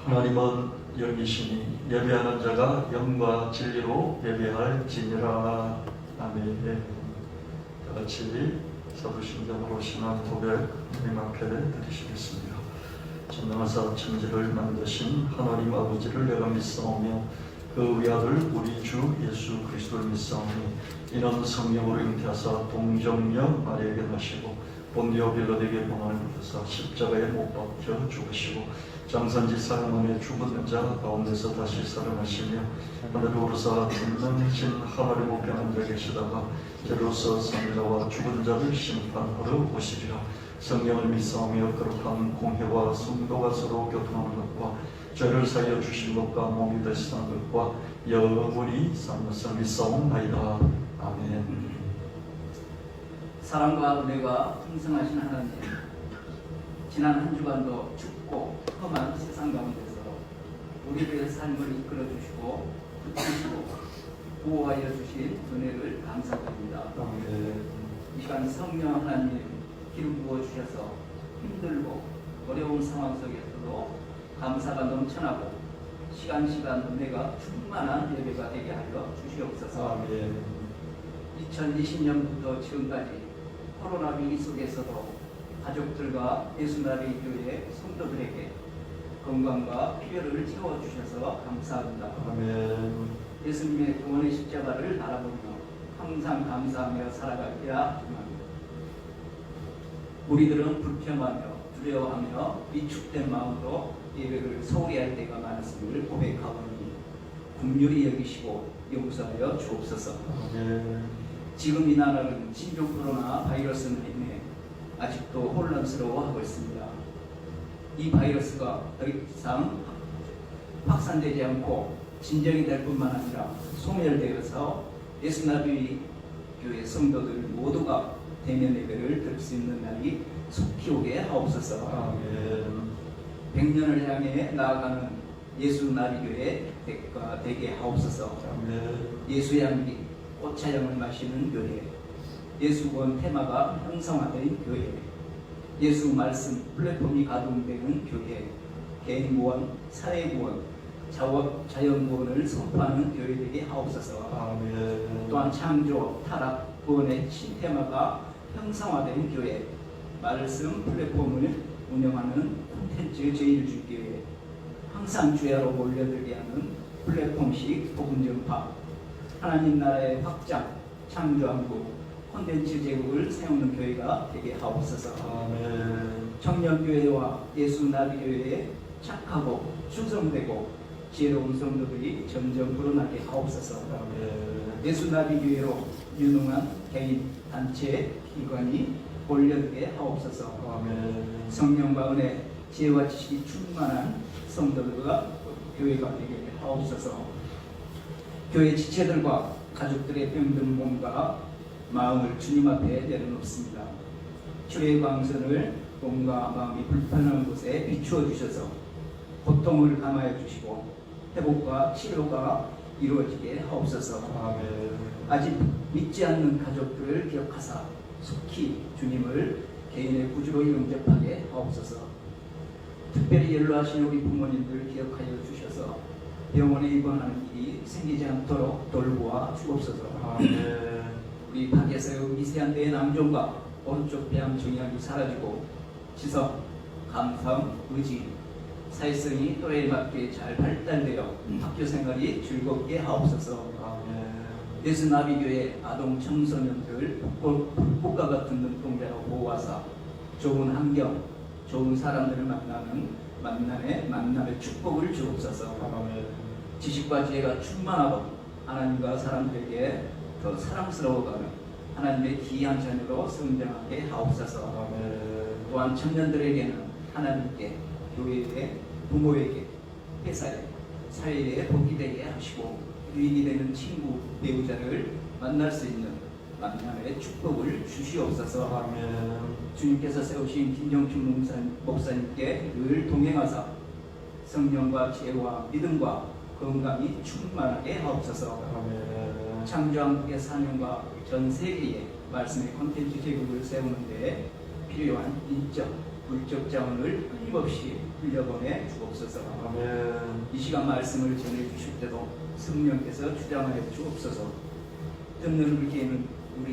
하나님은 영이시니 예배하는 자가 영과 진리로 예배할지니라. 아멘. 다 같이 사도신경으로 신앙 고백 하나님 앞에 드리시겠습니다. 전능하사 천지를 만드신 하나님 아버지를 내가 믿사오며 그 외아들 우리 주 예수 그리스도를 믿사오니 이는 성령으로 잉태하사 동정녀 마리아에게 나시고 본디오 빌라도에게 고난을 받으사 십자가에 못 박혀 죽으시고 장산지 사형원에 죽은 자 가운데서 다시 살아나시며 하늘로 오르사 전능하신 하나님 우편에 앉아 계시다가 저로서 산자와 죽은 자를 심판하러 오시리라. 성령을 믿사오며 거룩한 공회와 성도가 서로 교통하는 것과 죄를 사하여 주신 것과 몸이 되시는 것과 영원히 사는 것을 믿사옵나이다. 아멘. 사랑과 은혜가 풍성하신 하나님, 지난 한 주간도 춥고 험한 세상 가운데서 우리들의 삶을 이끌어 주시고 붙이시고 보호하여 주신 은혜를 감사드립니다. 이 시간 성령 하나님 기름 부어 주셔서 힘들고 어려운 상황 속에서도 감사가 넘쳐나고 시간 은혜가 충만한 예배가 되게 하여 주시옵소서. 2020년부터 지금까지 코로나 위기 속에서도 가족들과 예수나리 교회 성도들에게 건강과 필요를 채워주셔서 감사합니다. 아멘. 예수님의 구원의 십자가를 바라보며 항상 감사하며 살아갈게야 합니다. 우리들은 불평하며 두려워하며 위축된 마음으로 예배를 소홀히 할 때가 많았음을 고백하오니 긍휼히 여기시고 용서하여 주옵소서. 아멘. 지금 이 나라는 신종 코로나 바이러스로 인해 아직도 혼란스러워하고 있습니다. 이 바이러스가 더 이상 확산되지 않고 진정이 될 뿐만 아니라 소멸되어서 예수나비 교회 성도들 모두가 대면 예배를 드릴 수 있는 날이 속히 오게 하옵소서. 아멘. 100년을 향해 나아가는 예수나비 교회가 되게 하옵소서. 아멘. 예수 향기 꽃차향을 마시는 교회, 예수 구원 테마가 형성화된 교회, 예수 말씀 플랫폼이 가동되는 교회, 개인 구원, 사회 구원, 자연 구원을 선포하는 교회 되게 하옵소서. 아멘. 또한 창조, 타락, 구원의 신테마가 형성화된 교회, 말씀 플랫폼을 운영하는 콘텐츠 제1주교회, 항상 주야로 몰려들게 하는 플랫폼식 복음 전파, 하나님 나라의 확장, 창조한국, 콘텐츠 제국을 세우는 교회가 되게 하옵소서. 아멘. 청년교회와 예수나비교회에 착하고 충성되고 지혜로운 성도들이 점점 불어나게 하옵소서. 아멘. 예수나비교회로 유능한 개인, 단체, 기관이 몰려들게 하옵소서. 아멘. 성령과 은혜, 지혜와 지식이 충만한 성도들과 교회가 되게 하옵소서. 교회 지체들과 가족들의 병든 몸과 마음을 주님 앞에 내려놓습니다. 주의 광선을 몸과 마음이 불편한 곳에 비추어 주셔서 고통을 감하여 주시고 회복과 치료가 이루어지게 하옵소서. 아멘. 아직 믿지 않는 가족들을 기억하사 속히 주님을 개인의 구주로 영접하게 하옵소서. 특별히 연로하신 우리 부모님들 기억하여 주셔서 병원에 입원하는 일이 생기지 않도록 돌보아 주옵소서. 아멘. 우리 밖에서의 미세한 뇌의 낭종과 오른쪽 폐암 증약이 사라지고 지성, 감성, 의지, 사회성이 또래에 맞게 잘 발달되어 학교 생활이 즐겁게 하옵소서. 아멘. 예수나비교회 아동 청소년들 북극과 같은 눈동자로 보호하사 좋은 환경, 좋은 사람들을 만남의 축복을 주옵소서. 아멘. 지식과 지혜가 충만하고 하나님과 사람들에게 더 사랑스러워가는 하나님의 귀한 자녀로 성장하게 하옵소서. 아멘. 또한 청년들에게는 하나님께, 교회에, 부모에게, 회사에, 사회에 복이 되게 하시고 유익이 되는 친구, 배우자를 만날 수 있는 만남의 축복을 주시옵소서. 아멘. 주님께서 세우신 김정춘 목사님께 늘 동행하사 성령과 지혜와 믿음과 건강이 충만하게 하옵소서. 아멘. 창조한국의 사명과 전 세계에 말씀의 콘텐츠 제국을 세우는 데 필요한 인적, 불적 자원을 끊임없이 흘려보내 주옵소서. 아멘. 이 시간 말씀을 전해주실 때도 성령께서 주장하여 주옵소서. 듣는 우리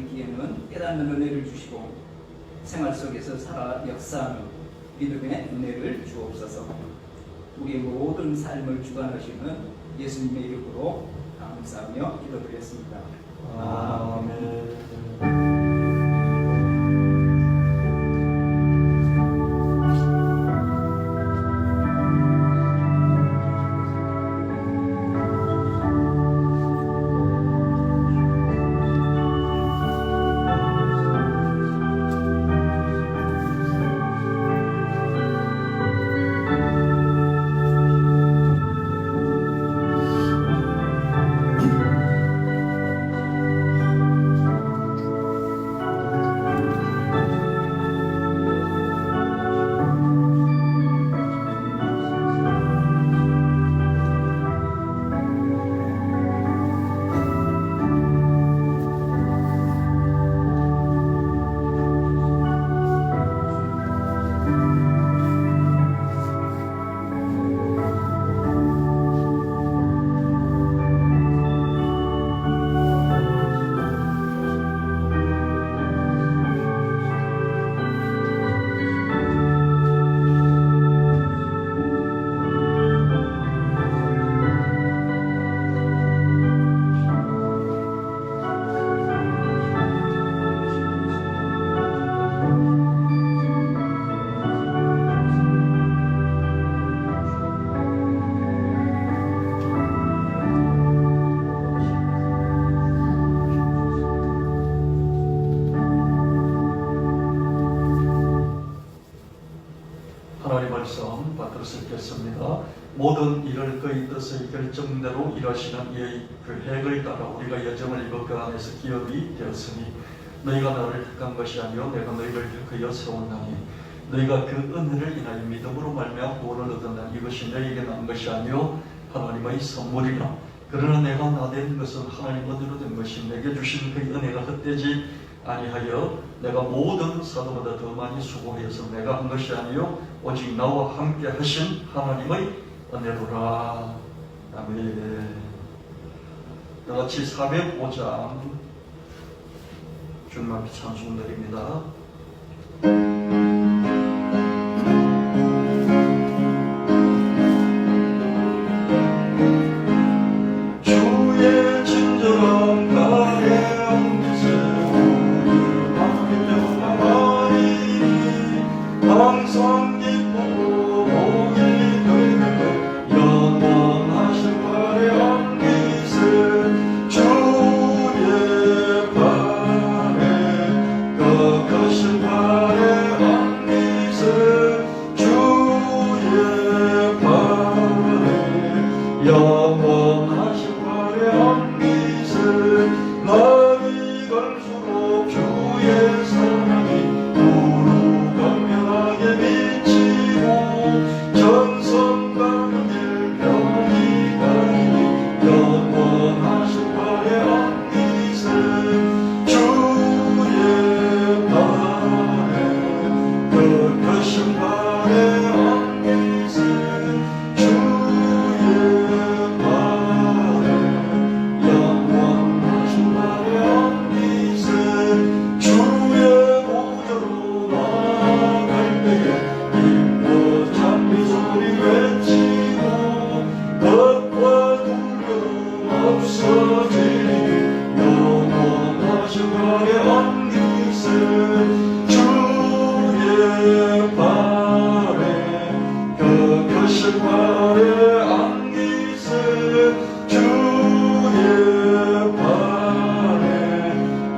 귀에는 깨닫는 은혜를 주시고 생활 속에서 살아 역사하는 믿음의 은혜를 주옵소서. 우리의 모든 삶을 주관하시는 예수님의 이름으로 감사하며 기도드렸습니다. 아멘. 하나님 말씀 받들어 읽겠습니다. 모든 일을 그의 뜻의 결정대로 일하시는 이의 그 핵을 따라 우리가 여정을 입어 그 안에서 기업이 되었으니 너희가 나를 택한 것이 아니요 내가 너희를 택하여 세웠나니 너희가 그 은혜를 인하여 믿음으로 말미암아 구원을 얻었나니 이것이 너희에게 난 것이 아니요 하나님의 선물이라. 그러나 내가 나된 것은 하나님 은혜로 된 것이 내게 주신 그 은혜가 헛되지 아니하여 내가 모든 사도보다 더 많이 수고하여서 내가 한 것이 아니요 오직 나와 함께 하신 하나님의 은혜로라. 아멘. 다같이 405장 주님 앞에 찬송 드립니다. 주의 친절한 가령 항상 기쁘고 복이 되는 영원하신 발의 빛을 주의 발에 거룩하신 발의 빛을 주의 발에 영원하신 발의 빛을 날이 갈수록 주의 사랑이 비치고 전성가는 일평이 가니 영원하신 발의 안깃을 주의 발에 거룩하신 발의 안깃을 주의 발에 영원하신 발의 안깃을 주의 보좌로 나아갈 때에 소리 외치고 겁과 두려움 없어지니 영원하신 발의 안깃을 주의 발에 거룩하신 발의 안깃을 주의 발에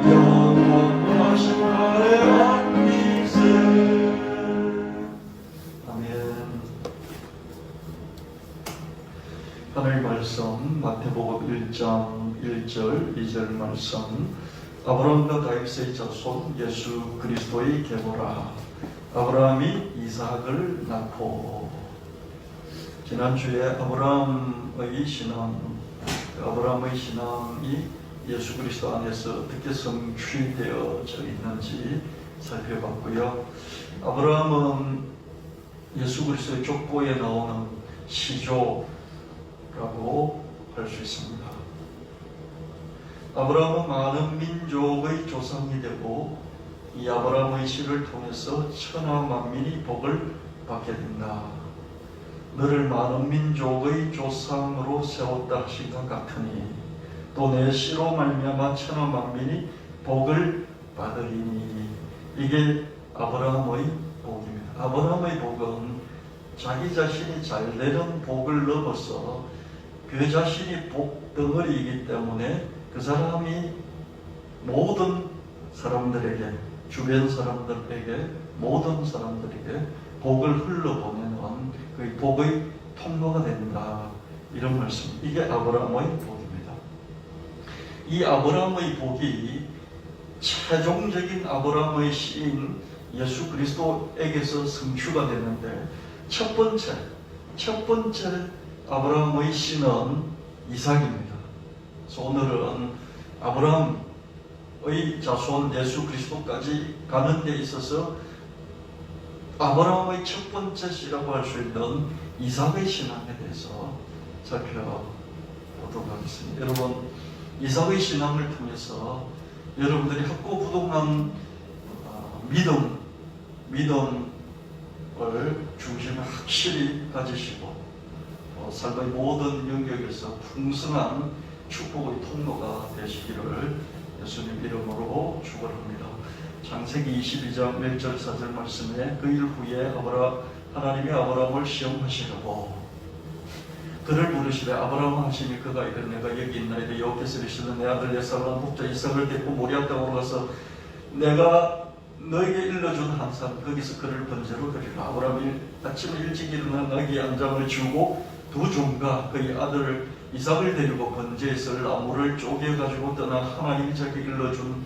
영원하신 발의 안깃을 하나님 말씀 마태복음 1장 1절 2절 말씀 아브라함과 다윗의 자손 예수 그리스도의 계보라. 아브라함이 이삭을 낳고 지난주에 아브라함의 신앙이 예수 그리스도 안에서 어떻게 성취되어져 있는지 살펴봤고요. 아브라함은 예수 그리스도의 족보에 나오는 시조라고 할 수 있습니다. 아브라함은 많은 민족의 조상이 되고 이 아브라함의 씨를 통해서 천하 만민이 복을 받게 된다. 너를 많은 민족의 조상으로 세웠다 하신 것 같으니 또 내 씨로 말미암아 천하 만민이 복을 받으리니. 이게 아브라함의 복입니다. 아브라함의 복은 자기 자신이 잘 되는 복을 넘어서 그 자신이 복 덩어리이기 때문에 그 사람이 모든 사람들에게, 주변 사람들에게, 모든 사람들에게 복을 흘러보내는 그 복의 통로가 된다. 이런 말씀. 이게 아브라함의 복입니다. 이 아브라함의 복이 최종적인 아브라함의 씨인 예수 그리스도에게서 성취가 되는데 첫 번째 아브라함의 씨는 이삭입니다. 그래서 오늘은 아브라함의 자손 예수 그리스도까지 가는 데 있어서 아브라함의 첫 번째 씨라고 할 수 있는 이삭의 신앙에 대해서 살펴보도록 하겠습니다. 여러분, 이삭의 신앙을 통해서 여러분들이 학고부동한 믿음을 중심에 확실히 가지시고 삶의 모든 영역에서 풍성한 축복의 통로가 되시기를 예수님 이름으로 축원합니다. 창세기 22장 1절 4절 말씀에 그 일 후에 하나님이 아브라함을 시험하시려고 그를 부르시되 아브라함 하시니 그가 이르되 내가 여기 있나이다. 여호와께서 이르시되 내 아들 에사로한 독자 이삭을 데리고 모리아 땅으로 가서 내가 너에게 일러준 한 산 거기서 그를 번제로 드리라. 아브라함이 아침에 일찍 일어나 나귀 한 장을 주고 두 종과 그의 아들 이삭을 데리고 번제에 쓸 나무를 쪼개가지고 떠나 하나님이 자기 일러준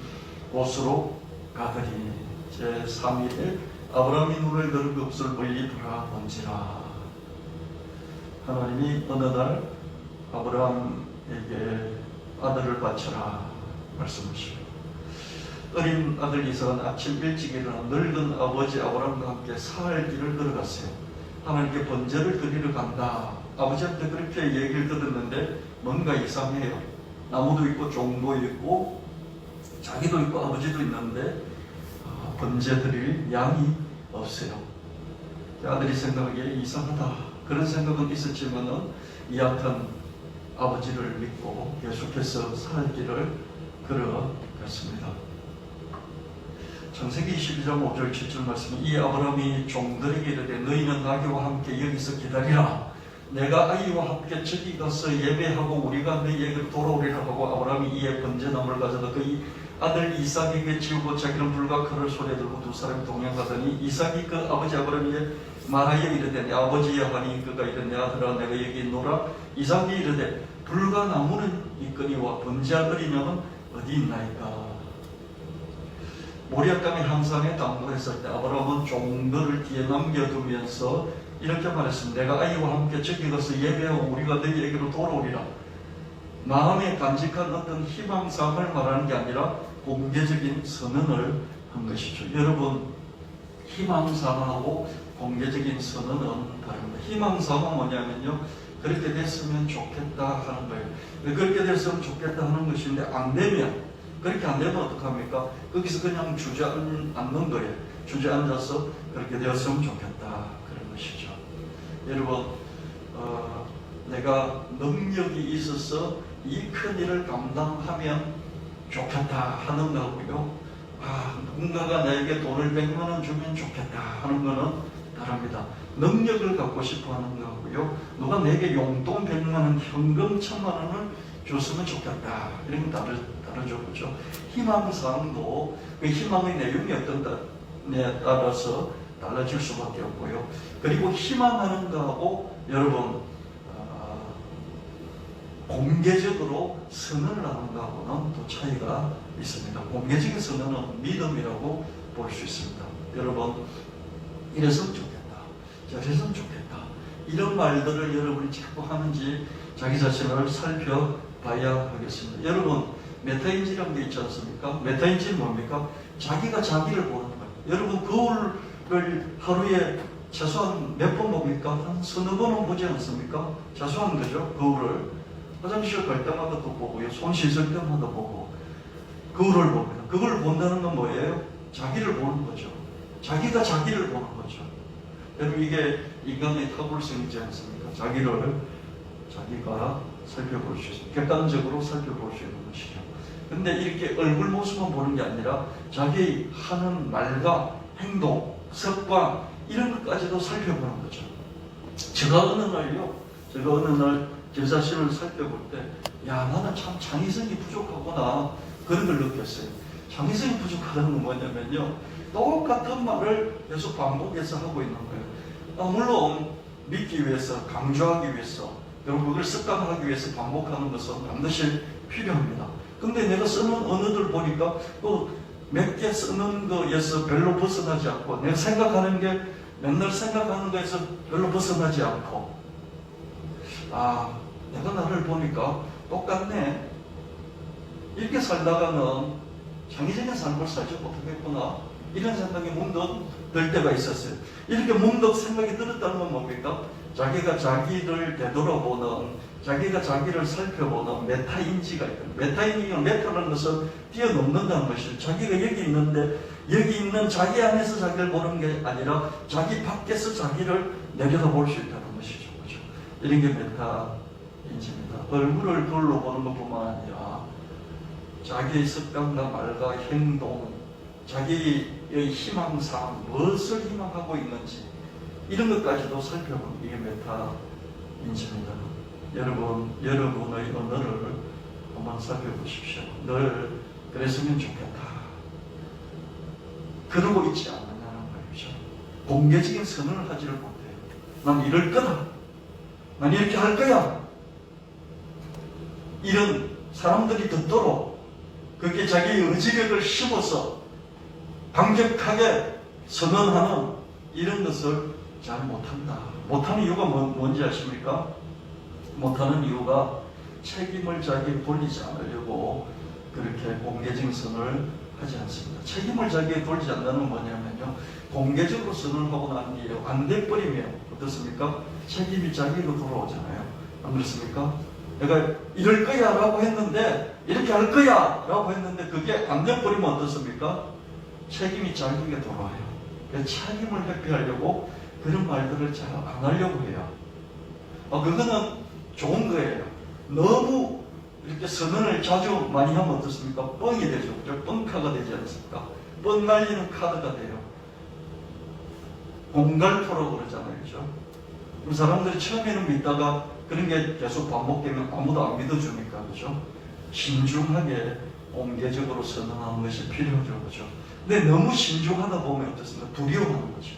곳으로 가더니 제3일에 아브라함이 눈을 들어 그것을 멀리 바라본지라. 하나님이 어느 날 아브라함에게 아들을 바쳐라 말씀하시고 어린 아들 이삭은 아침 일찍 일어나 늙은 아버지 아브라함과 함께 사흘 길을 걸어갔어요. 하나님께 번제를 드리러 간다. 아버지한테 그렇게 얘기를 들었는데 뭔가 이상해요. 나무도 있고 종도 있고 자기도 있고 아버지도 있는데 번제 드릴 양이 없어요. 아들이 생각하기에 이상하다. 그런 생각은 있었지만은 이 같은 아버지를 믿고 계속해서 살 길을 걸어갔습니다. 창세기 22장 5절 7절 말씀은 이 아브라함이 종들에게 이르되 너희는 나귀와 함께 여기서 기다리라. 내가 아이와 함께 저기 가서 예배하고 우리가 너희에게로 돌아오리라 하고 아브라함이 이에 번제나무를 가져다 그의 아들 이삭에게 지우고 자기는 불과 칼을 손에 들고 두 사람이 동행하더니 이삭이 그 아버지 아브라함에게 말하여 이르되 내 아버지여 하니 그가 이르되 내 아들아 내가 여기 있노라. 이삭이 이르되 불과 나무는 있거니와 번제할 어린양은 어디 있나이까. 모리아 땅의 항상에 당도했을 때 아브라함은 종들을 뒤에 남겨두면서 이렇게 말했습니다. 내가 아이와 함께 저기 가서 예배하고 우리가 너희에게로 돌아오리라. 마음에 간직한 어떤 희망사항을 말하는 게 아니라 공개적인 선언을 한 것이죠. 여러분, 희망사항하고 공개적인 선언은 다릅니다. 희망사항은 뭐냐면요, 그렇게 됐으면 좋겠다 하는 거예요. 그렇게 됐으면 좋겠다 하는 것인데 그렇게 안 되면 어떡합니까? 거기서 그냥 주저앉는 거예요. 주저앉아서 그렇게 되었으면 좋겠다 그런 것이죠. 여러분, 내가 능력이 있어서 이 큰 일을 감당하면 좋겠다 하는 거고요. 누군가가 나에게 돈을 100만 원 주면 좋겠다 하는 거는 다릅니다. 능력을 갖고 싶어 하는 거고요. 누가 내게 용돈 100만 원, 현금 1000만 원을 줬으면 좋겠다. 이런 건 다르죠. 그렇죠? 희망사항도 그 희망의 내용이 어떤에 따라서 달라질 수밖에 없고요. 그리고 희망하는 거하고 여러분 공개적으로 선언을 하는 거하고는 또 차이가 있습니다. 공개적인 선언은 믿음이라고 볼 수 있습니다. 여러분, 이랬으면 좋겠다, 저랬으면 좋겠다, 이런 말들을 여러분이 자꾸 하는지 자기 자신을 살펴봐야 하겠습니다. 여러분, 메타인지라는 게 있지 않습니까? 메타인지는 뭡니까? 자기가 자기를 보는 거예요. 여러분 거울을 하루에 최소한 몇 번 봅니까? 한 서너 번은 보지 않습니까? 최소한 거죠. 거울을 화장실 갈 때마다 또 보고요. 손 씻을 때마다 보고 거울을 봅니다. 그걸 본다는 건 뭐예요? 자기를 보는 거죠. 자기가 자기를 보는 거죠. 여러분 이게 인간의 탁월성이지 않습니까? 자기가 살펴볼 수 있습니다. 객관적으로 살펴볼 수 있는 것이죠. 근데 이렇게 얼굴 모습만 보는 게 아니라 자기 하는 말과 행동, 습관 이런 것까지도 살펴보는 거죠. 제가 어느 날 제 자신을 살펴볼 때, 야, 나는 참 창의성이 부족하구나. 그런 걸 느꼈어요. 창의성이 부족하다는 건 뭐냐면요. 똑같은 말을 계속 반복해서 하고 있는 거예요. 물론, 믿기 위해서, 강조하기 위해서, 그리고 그걸 습관하기 위해서 반복하는 것은 반드시 필요합니다. 근데 내가 쓰는 언어들 보니까 또 몇 개 쓰는 거에서 별로 벗어나지 않고, 내가 생각하는 게 맨날 생각하는 거에서 별로 벗어나지 않고, 내가 나를 보니까 똑같네. 이렇게 살다가는 창의적인 삶을 살지 못하겠구나. 이런 생각이 문득 들 때가 있었어요. 이렇게 문득 생각이 들었다는 건 뭡니까? 자기가 자기를 되돌아보는, 자기가 자기를 살펴보는 메타인지가 있다. 메타라는 것은 뛰어넘는다는 것이죠. 자기가 여기 있는데 여기 있는 자기 안에서 자기를 보는 게 아니라 자기 밖에서 자기를 내려다볼 수 있다는 것이죠. 그렇죠? 이런 게 메타인지입니다. 얼굴을 그걸로 보는 것뿐만 아니라 자기의 습관과 말과 행동, 자기의 희망사항, 무엇을 희망하고 있는지 이런 것까지도 살펴보는 이게 메타인지입니다. 여러분의 언어를 한번 살펴보십시오. 늘 그랬으면 좋겠다. 그러고 있지 않느냐는 말이죠. 공개적인 선언을 하지를 못해요. 난 이럴 거다. 난 이렇게 할 거야. 이런 사람들이 듣도록 그게 자기의 의지력을 심어서 강력하게 선언하는 이런 것을 잘 못한다. 못하는 이유가 뭔지 아십니까? 못하는 이유가 책임을 자기에 돌리지 않으려고 그렇게 공개적인 선언을 하지 않습니다. 책임을 자기에 돌리지 않는 건 뭐냐면요. 공개적으로 선언을 하고 난 뒤에 안 돼버리면 어떻습니까? 책임이 자기로 돌아오잖아요. 안 그렇습니까? 내가 이럴 거야 라고 했는데, 이렇게 할 거야 라고 했는데 그게 안 돼버리면 어떻습니까? 책임이 자기에게 돌아와요. 그래서 책임을 회피하려고 그런 말들을 잘 안 하려고 해요. 그거는 좋은 거예요. 너무 이렇게 선언을 자주 많이 하면 어떻습니까? 뻥이 되죠. 뻥카가 되지 않습니까? 뻥 날리는 카드가 돼요. 공갈포라고 그러잖아요. 그죠? 그럼 사람들이 처음에는 믿다가 그런 게 계속 반복되면 아무도 안 믿어주니까. 그죠? 신중하게 공개적으로 선언하는 것이 필요하죠. 그죠? 근데 너무 신중하다 보면 어떻습니까? 두려워하는 거죠.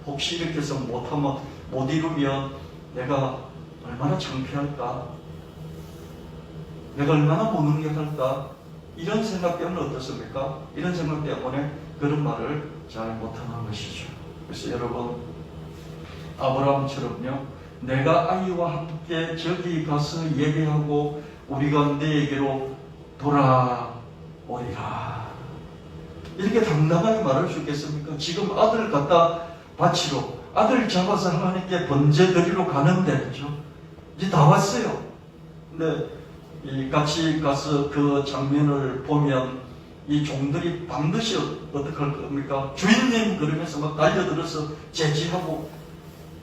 혹시 이렇게 해서 못 이루면 내가 얼마나 창피할까? 내가 얼마나 못 능력할까? 이런 생각 때문에 어떻습니까? 이런 생각 때문에 그런 말을 잘 못하는 것이죠. 그래서 여러분, 아브라함처럼요, 내가 아이와 함께 저기 가서 예배하고 우리가 내게로 돌아오리라. 이렇게 당당하게 말할 수 있겠습니까? 지금 아들 갖다 바치러, 아들 잡아서 하나님께 번제드리러 가는데, 그죠? 이제 다 왔어요. 근데 같이 가서 그 장면을 보면 이 종들이 반드시 어떻게 할 겁니까? 주인님 그러면서 막 달려들어서 제지하고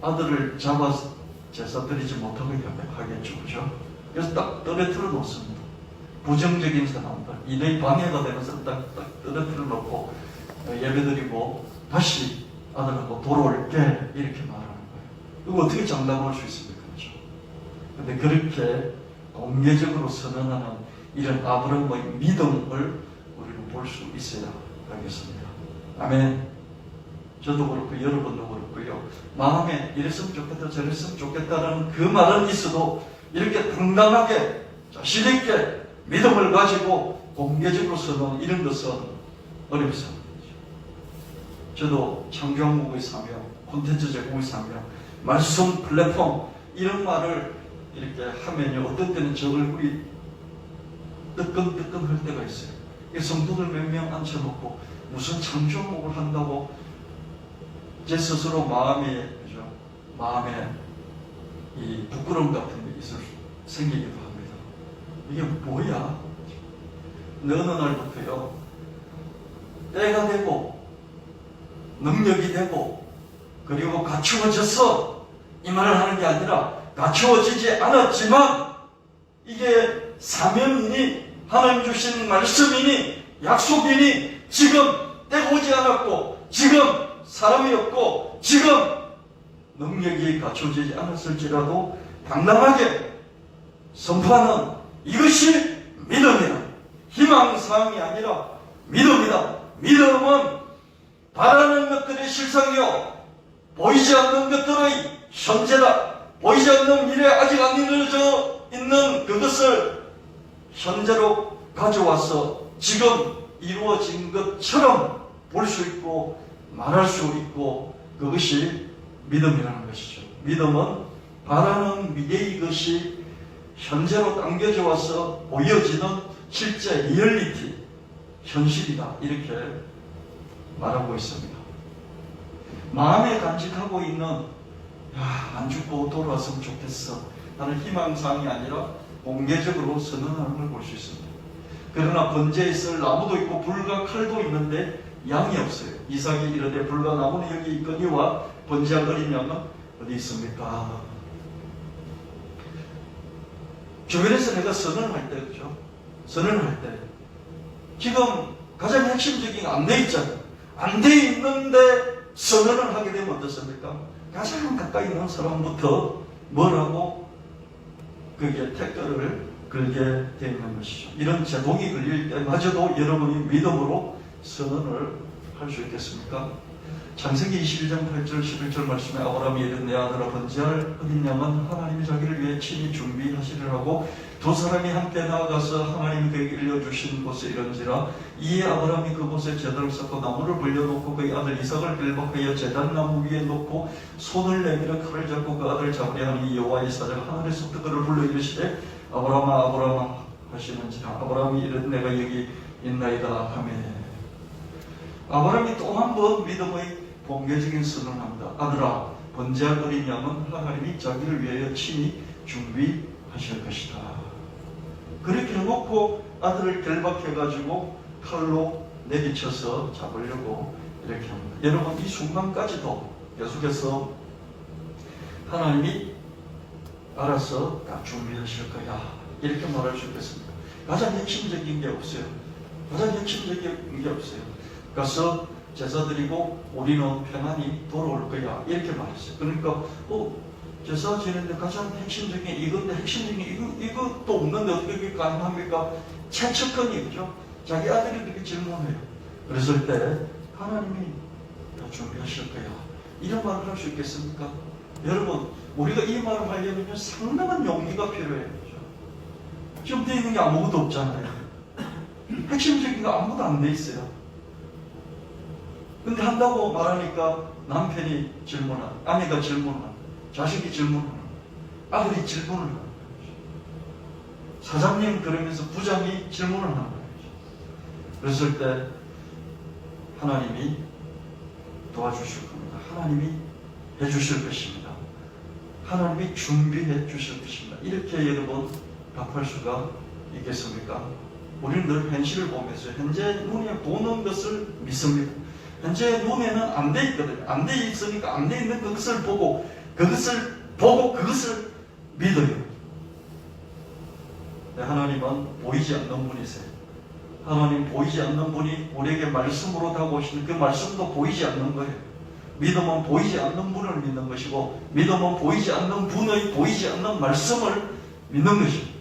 아들을 잡아서 제사 드리지 못하게 하겠죠. 그죠? 그래서 딱 떨어뜨려 놓습니다. 부정적인 사람들, 이들이 방해가 되면서 딱 떨어뜨려 놓고 예배드리고 다시 아들하고 돌아올게 이렇게 말하는 거예요. 이거 어떻게 장담할 수 있습니까? 그렇죠? 근데 그렇게 공개적으로 선언하는 이런 아브라함의 믿음을 우리는 볼 수 있어야 하겠습니다. 아멘. 저도 그렇고 여러분도 그렇고요. 마음에 이랬으면 좋겠다 저랬으면 좋겠다라는 그 말은 있어도 이렇게 당당하게 자신있게 믿음을 가지고 공개적으로 선언 이런 것은 어렵습니다. 저도 창조한국의 사명, 콘텐츠 제공의 사명, 말씀 플랫폼 이런 말을 이렇게 하면요, 어떤 때는 저 얼굴이 뜨끈뜨끈 할 때가 있어요. 성도들 몇 명 앉혀놓고 무슨 창조목을 한다고 제 스스로 마음에 이 부끄러움 같은 게 생기기도 합니다. 이게 뭐야? 어느 날부터요, 때가 되고 능력이 되고 그리고 갖추어져서 이 말을 하는 게 아니라 갖추어지지 않았지만 이게 사명이니 하나님 주신 말씀이니 약속이니 지금 때가 오지 않았고 지금 사람이 없고 지금 능력이 갖춰지지 않았을지라도 당당하게 선포하는 이것이 믿음이다. 희망사항이 아니라 믿음이다. 믿음은 바라는 것들의 실상이요 보이지 않는 것들의 현재다. 보이지 않는 미래에 아직 안 이루어져 있는 그것을 현재로 가져와서 지금 이루어진 것처럼 볼 수 있고 말할 수 있고 그것이 믿음이라는 것이죠. 믿음은 바라는 미래의 것이 현재로 당겨져 와서 보여지는 실제 리얼리티, 현실이다. 이렇게 말하고 있습니다. 마음에 간직하고 있는 안 죽고 돌아왔으면 좋겠어 하는 희망사항이 아니라 공개적으로 선언하는 걸 볼 수 있습니다. 그러나 번제에 쓸 나무도 있고 불과 칼도 있는데 양이 없어요. 이삭이 이르되 불과 나무는 여기 있거니와 번제할 어린 양은 어디 있습니까? 주변에서 내가 선언을 할 때, 그죠? 선언을 할 때 지금 가장 핵심적인 안 돼 있잖아요. 안 돼 있는데 선언을 하게 되면 어떻습니까? 가장 가까이 있는 사람부터 뭐라고 그게 태클을 걸게 되어 있는 것이죠. 이런 제동이 걸릴 때마저도 여러분이 믿음으로 선언을 할 수 있겠습니까? 창세기 21장 8절 11절 말씀에 아브라함이 이른 내 아들아 번제할 어린 양은 하나님이 자기를 위해 친히 준비하시리라고 두 사람이 함께 나아가서 하나님이 그에게 일러주신 곳에 이른지라 이에 아브라함이 그곳에 제단을 쌓고 나무를 벌려놓고 그의 아들 이삭을 길박하여 제단나무 위에 놓고 손을 내밀어 칼을 잡고 그 아들을 잡으려 하니 여호와의 사자가 하늘에서부터 그를 불러 이르시되 아브라함아 아브라함아 하시는지라 아브라함이 이르되 내가 여기 있나이다 하매 아브라함이 또 한 번 믿음의 공개적인 선언을 합니다. 아들아 번제할 어린 양은 하나님이 자기를 위하여 친히 준비하실 것이다. 그렇게 해놓고 아들을 결박해가지고 칼로 내비쳐서 잡으려고 이렇게 합니다. 여러분 이 순간까지도 계속해서 하나님이 알아서 다 준비하실 거야 이렇게 말할 수 있겠습니다. 가장 핵심적인 게 없어요. 가장 핵심적인 게 없어요. 가서 제사 드리고 우리는 평안히 돌아올 거야 이렇게 말했어요. 그러니까 제사 지내는데 가장 핵심적인 이건데 핵심적인 이것도 없는데 어떻게 그게 가능합니까? 최측근이 그죠? 자기 아들이 그렇게 질문해요. 그랬을 때 하나님이 다 준비하실 거야 이런 말을 할 수 있겠습니까? 여러분 우리가 이 말을 하려면 상당한 용기가 필요해요. 지금 돼 있는 게 아무것도 없잖아요. 핵심적인 거 아무것도 안 돼 있어요. 근데 한다고 말하니까 남편이 질문하는, 아내가 질문하는, 자식이 질문하는, 아들이 질문을 하는 거죠. 사장님 그러면서 부장이 질문을 하는 거죠. 그랬을 때 하나님이 도와주실 겁니다. 하나님이 해주실 것입니다. 하나님이 준비해 주실 것입니다. 이렇게 여러분 답할 수가 있겠습니까? 우리는 늘 현실을 보면서 현재 눈에 보는 것을 믿습니다. 현재 눈에는 안 돼 있거든요. 안 돼 있으니까 안 돼 있는 그것을 보고 그것을 믿어요. 하나님은 보이지 않는 분이세요. 하나님 보이지 않는 분이 우리에게 말씀으로 다가오시는 그 말씀도 보이지 않는 거예요. 믿음은 보이지 않는 분을 믿는 것이고 믿음은 보이지 않는 분의 보이지 않는 말씀을 믿는 것입니다.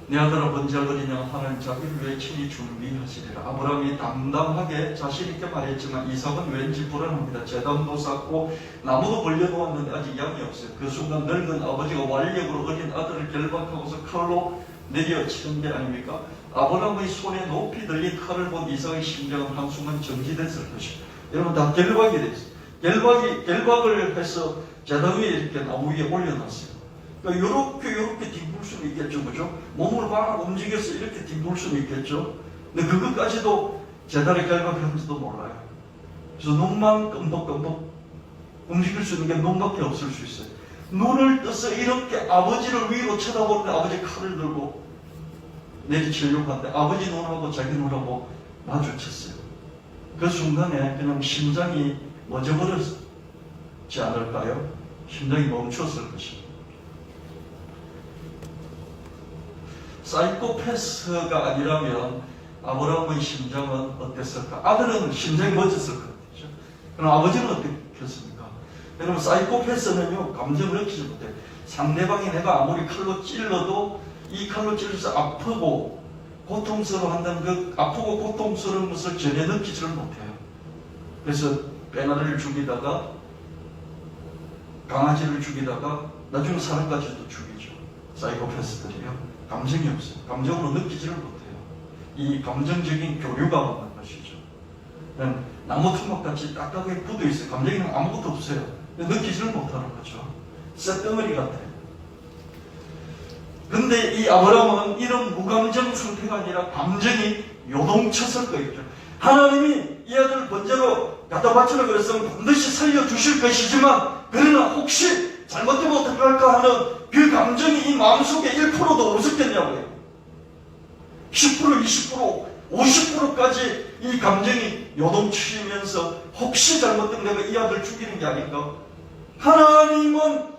내 아들아 번제할 어린 양 하나님 자기를 위해 친히 준비하시리라. 아브라함이 담담하게 자신 있게 말했지만 이삭은 왠지 불안합니다. 제단도 쌓고 나무도 벌려놓았는데 아직 양이 없어요. 그 순간 늙은 아버지가 완력으로 어린 아들을 결박하고서 칼로 내려치는 게 아닙니까? 아브라함의 손에 높이 들린 칼을 본 이삭의 심장은 한순간 정지됐을 것입니다. 여러분 다 결박이 됐어요. 결박을 해서 제단 위에 이렇게 나무 위에 올려놨어요. 그러니까 요렇게 뒹굴 수는 있겠죠, 그죠? 몸을 막 움직여서 이렇게 뒹굴 수는 있겠죠. 근데 그것까지도 제달에 결박했는지도 몰라요. 그래서 눈만 끔덕끔덕 움직일 수 있는 게 눈밖에 없을 수 있어요. 눈을 떠서 이렇게 아버지를 위로 쳐다보는데 아버지 칼을 들고 내리치려고 하는데 아버지 눈하고 자기 눈하고 마주쳤어요. 그 순간에 그냥 심장이 멎어버렸지 않을까요? 심장이 멈췄을 것입니다. 사이코패스가 아니라면 아브라함의 심장은 어땠을까? 아들은 심장이 멎었을 거죠. 그럼 아버지는 어땠겠습니까? 여러분, 사이코패스는요, 감정을 느끼지 못해요. 상대방이 내가 아무리 칼로 찔러도 이 칼로 찔러서 아프고 고통스러워한다는 그 아프고 고통스러운 것을 전혀 느끼지를 못해요. 그래서 배나를 죽이다가 강아지를 죽이다가 나중에 사람까지도 죽이죠. 사이코패스들이요. 감정이 없어요. 감정으로 느끼지를 못해요. 이 감정적인 교류가 없는 것이죠. 그냥 나무 토막같이 딱딱하게 굳어있어요. 감정이 아무것도 없어요. 느끼지를 못하는 거죠. 쇳덩어리 같아요. 근데 이 아브라함은 이런 무감정 상태가 아니라 감정이 요동쳤을 거겠죠. 하나님이 이 아들을 번제로 갖다 바치라 그랬으면 반드시 살려주실 것이지만 그러나 혹시 잘못되면 어떡할까 하는 그 감정이 이 마음속에 1%도 없었겠냐고요. 10%, 20%, 50%까지 이 감정이 요동치면서 혹시 잘못된 내가 이 아들 죽이는 게 아닌가? 하나님은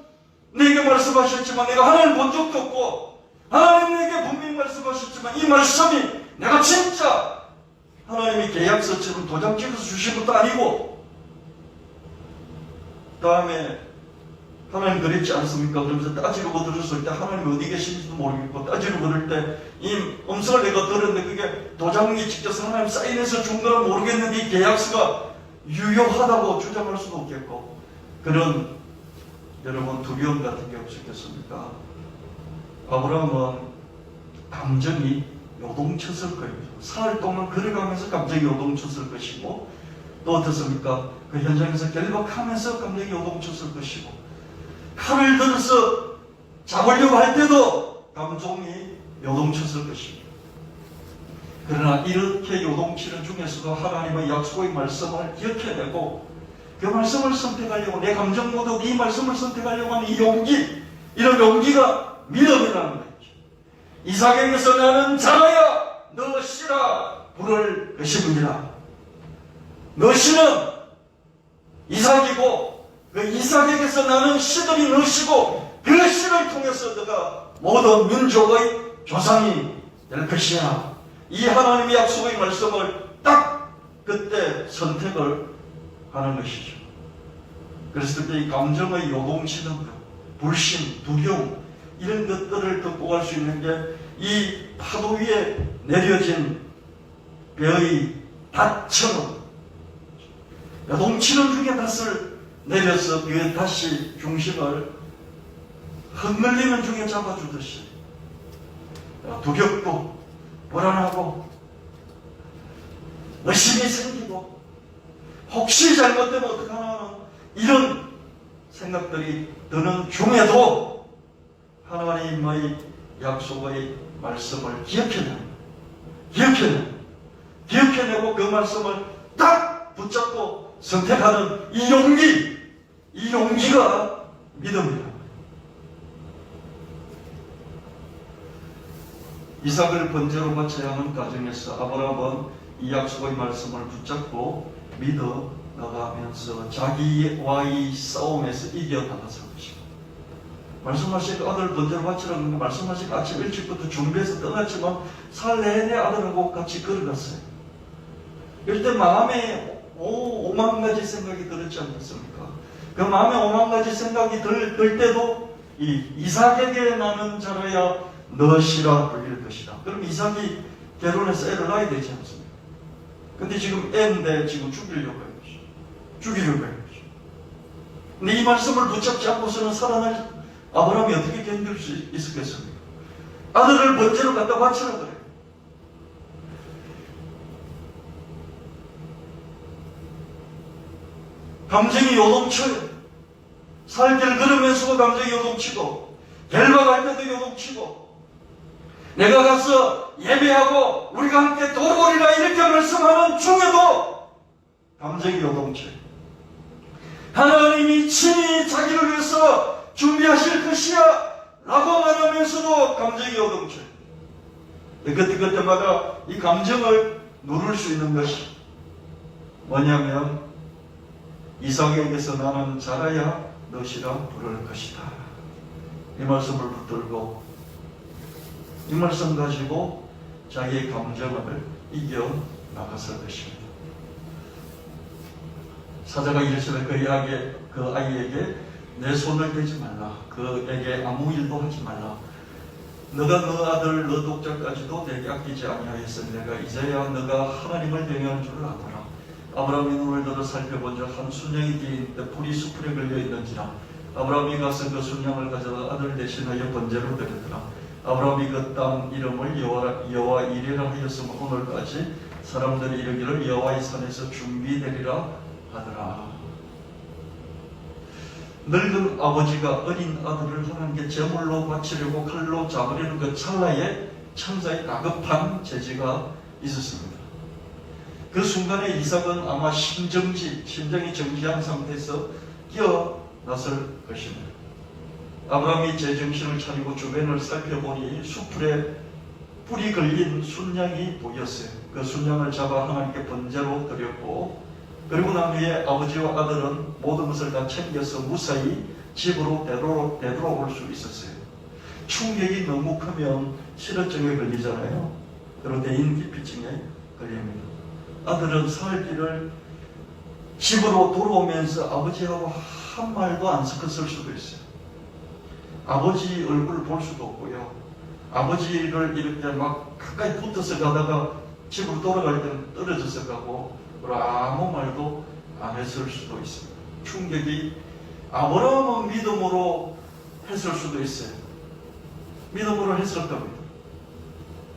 내게 말씀하셨지만 내가 하나님을 본 적도 없고 하나님 내게 분명히 말씀하셨지만 이 말씀이 내가 진짜 하나님이 계약서처럼 도장 찍어서 주신 것도 아니고 다음에 하나님 그랬지 않습니까? 그러면서 따지려고 들었을 때 하나님이 어디 계신지도 모르겠고 따지려고 들을 때 이 음성을 내가 들었는데 그게 도장이 찍혀서 하나님 사인해서 준 거는 모르겠는데 이 계약서가 유효하다고 주장할 수도 없겠고 그런 여러분 두려움 같은 게 없었겠습니까? 아브라함은 감정이 요동쳤을 거예요. 사흘 동안 걸어가면서 감정이 요동쳤을 것이고 또 어떻습니까? 그 현장에서 결박하면서 감정이 요동쳤을 것이고 칼을 들어서 잡으려고 할 때도 감정이 요동쳤을 것입니다. 그러나 이렇게 요동치는 중에서도 하나님의 약속의 말씀을 기억해내고 그 말씀을 선택하려고 내 감정보다 이 말씀을 선택하려고 하는 이 용기 이런 용기가 믿음이라는 거죠. 이삭에게서 나는 자라야 너 씨라 부를 것이니라. 너 씨는 이삭이고 그 이삭에게서 나는 씨들이 너 씨고 그 씨를 통해서 너가 모든 민족의 조상이 될 것이야. 이 하나님의 약속의 말씀을 딱 그때 선택을 하는 것이죠. 그랬을 때 이 감정의 요동치는 것, 불신, 두려움 이런 것들을 극복할 수 있는 게 이 파도 위에 내려진 배의 닷처럼 요동치는 중에 닷을 내려서 그 다시 중심을 흔들리는 중에 잡아주듯이 두렵고 불안하고 의심이 생기고 혹시 잘못되면 어떡하나 이런 생각들이 드는 중에도 하나님의 약속의 말씀을 기억해내고 그 말씀을 딱 붙잡고 선택하는 이 용기가 믿음이다. 이삭을 번제로 바쳐야 하는 과정에서 아브라함은 이 약속의 말씀을 붙잡고 믿어 나가면서 자기와의 싸움에서 이겨나갔을 것입니다. 말씀하신 아들 번제로 바치라는 거 말씀하신 아침 일찍부터 준비해서 떠났지만 살 내내 아들하고 같이 걸어갔어요. 이럴 때 마음에 5만 가지 생각이 들었지 않겠습니까? 그 마음에 5만 가지 생각이 들 때도 이 이삭에게 나는 자라야 너시라 불릴 것이다. 그럼 이삭이 결혼해서 애를 낳아야 되지 않습니까? 근데 지금 애인데 지금 죽이려고 해요. 근데 이 말씀을 붙잡지 않고서는 살아날 아브라함이 어떻게 견딜 수 있었겠습니까? 아들을 번제로 갖다 바치라 그래요. 감정이 요동쳐요. 살길 걸으면서도 감정이 요동치고 결박할 때도 요동치고 내가 가서 예배하고 우리가 함께 돌아오리라 이렇게 말씀하는 중에도 감정이 요동치. 하나님이 친히 자기를 위해서 준비하실 것이야 라고 말하면서도 감정이 요동치. 그때마다 이 감정을 누를 수 있는 것이 뭐냐면 이삭에게서 나는 자라야 너시라 부를 것이다. 이 말씀을 붙들고 이 말씀 가지고 자기의 감정을 이겨 나갔을 것입니다. 사자가 이르시되 그 아이에게 내 손을 대지 말라. 그에게 아무 일도 하지 말라. 너가 너 아들 너 독자까지도 내게 아끼지 아니하였으니 내가 이제야 너가 하나님을 경외하는 줄을 아노라. 아브라함이 눈을 들어 살펴본즉 한 순양이 뒤에 있는데 불이 수풀에 걸려 있는지라. 아브라함이 가서 그 순양을 가져다 아들 대신하여 번제로 드렸더라. 아브라함이 그 땅 이름을 여호와 이레라 하였으므로 오늘까지 사람들이 이르기를 여호와의 산에서 준비되리라 하더라. 늙은 아버지가 어린 아들을 하나님께 제물로 바치려고 칼로 잡으려는 그 찰나에 천사의 다급한 제지가 있었습니다. 그 순간에 이삭은 아마 심정이 정지한 상태에서 깨어났을 것입니다. 아브라함이 제정신을 차리고 주변을 살펴보니 수풀에 뿔이 걸린 순양이 보였어요. 그 순양을 잡아 하나님께 번제로 드렸고, 그리고 난 후에 아버지와 아들은 모든 것을 다 챙겨서 무사히 집으로 되돌아올 수 있었어요. 충격이 너무 크면 실어증에 걸리잖아요. 그리고 대인기피증에 걸립니다. 아들은 살길을 집으로 돌아오면서 아버지하고 한 말도 안 섞었을 수도 있어요. 아버지 얼굴을 볼 수도 없고요. 아버지를 이렇게 막 가까이 붙어서 가다가 집으로 돌아갈 때는 떨어져서 가고, 아무 말도 안 했을 수도 있습니다. 충격이 아브라함은 믿음으로 했을 수도 있어요. 믿음으로 했을 겁니다.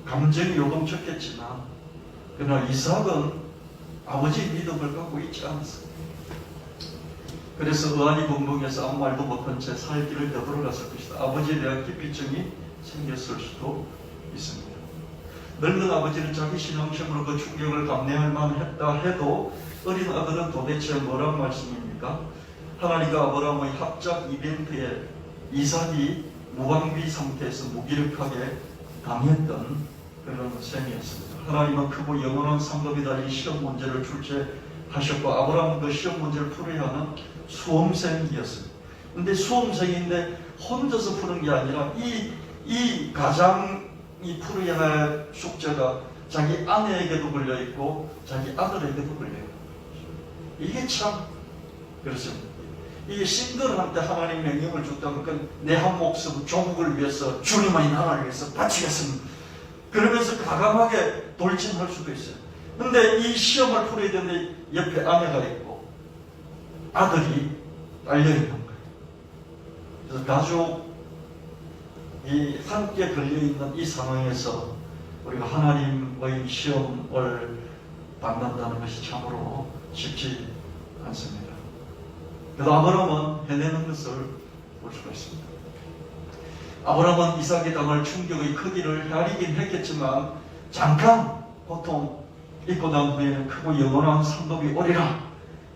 감정이 요동쳤겠지만, 그러나 이삭은 아버지의 믿음을 갖고 있지 않았습니다. 그래서 의안이 벙벙해서 아무 말도 못한 채 살길을 되돌아갔을 것이다. 아버지에 대한 기피증이 생겼을 수도 있습니다. 늙은 아버지는 자기 신앙심으로 그 충격을 감내할 만했다 해도 어린 아들은 도대체 뭐란 말씀입니까? 하나님과 아브라함의 합작 이벤트에 이삭이 무방비 상태에서 무기력하게 당했던 그런 셈이었습니다. 하나님은 크고 영원한 상급이 달린 시험 문제를 출제하셨고, 아브라함은 그 시험 문제를 풀어야 하는 수험생이었습니다. 근데 수험생인데 혼자서 푸는 게 아니라 이 가장이 풀어야 할 숙제가 자기 아내에게도 걸려있고 자기 아들에게도 걸려있고, 이게 참 그렇습니다. 이게 신들한테 하나님 명령을 줬다면 내 한 목숨 조국을 위해서, 주님의 나라를 위해서 바치겠습니다. 그러면서 과감하게 돌진할 수도 있어요. 근데 이 시험을 풀어야 되는데 옆에 아내가 있고 아들이 딸려있는 거예요. 그래서 가족이 함께 걸려있는 이 상황에서 우리가 하나님의 시험을 받는다는 것이 참으로 쉽지 않습니다. 그래도 아브라함은 해내는 것을 볼 수가 있습니다. 아브라함은 이삭이 당할 충격의 크기를 헤아리긴 했겠지만 잠깐 고통 있고 난 후에는 크고 영원한 상급이 오리라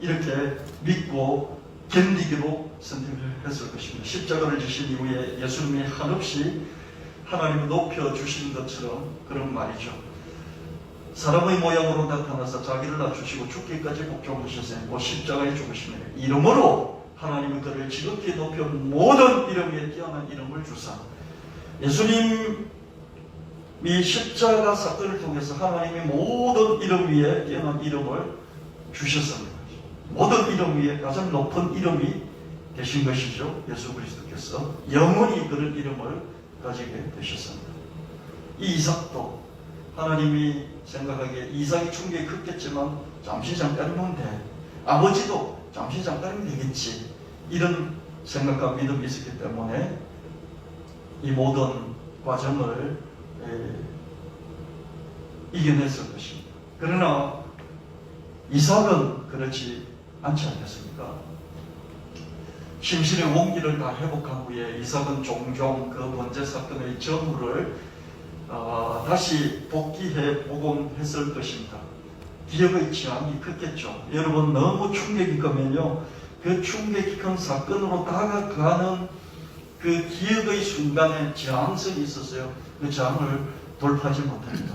이렇게 믿고 견디기로 선택을 했을 것입니다. 십자가를 지신 이후에 예수님이 한없이 하나님을 높여주신 것처럼 그런 말이죠. 사람의 모양으로 나타나서 자기를 낮추시고 죽기까지 복종하셨으니 곧 십자가에 죽으시며 이름으로 하나님은 그를 지극히 높여 모든 이름 위에 뛰어난 이름을 주사, 예수님이 십자가 사건을 통해서 하나님이 모든 이름 위에 뛰어난 이름을 주셨습니다. 모든 이름 위에 가장 높은 이름이 되신 것이죠. 예수 그리스도께서 영원히 그런 이름을 가지게 되셨습니다. 이 이삭도 하나님이 생각하기에 이삭이 충격이 컸겠지만 잠시 잠깐이면 돼. 아버지도 잠시 잠깐이면 되겠지. 이런 생각과 믿음이 있었기 때문에 이 모든 과정을 이겨냈을 것입니다. 그러나 이삭은 그렇지 않지 않겠습니까? 심신의 원기를 다 회복한 후에 이삭은 종종 그 번제 사건의 전후를 다시 복귀해 복원했을 것입니다. 기억의 지향이 컸겠죠. 여러분 너무 충격이 크면요, 그 충격이 큰 사건으로 다가가는 그 기억의 순간에 저항성이 있었어요. 그 저항을 돌파하지 못합니다.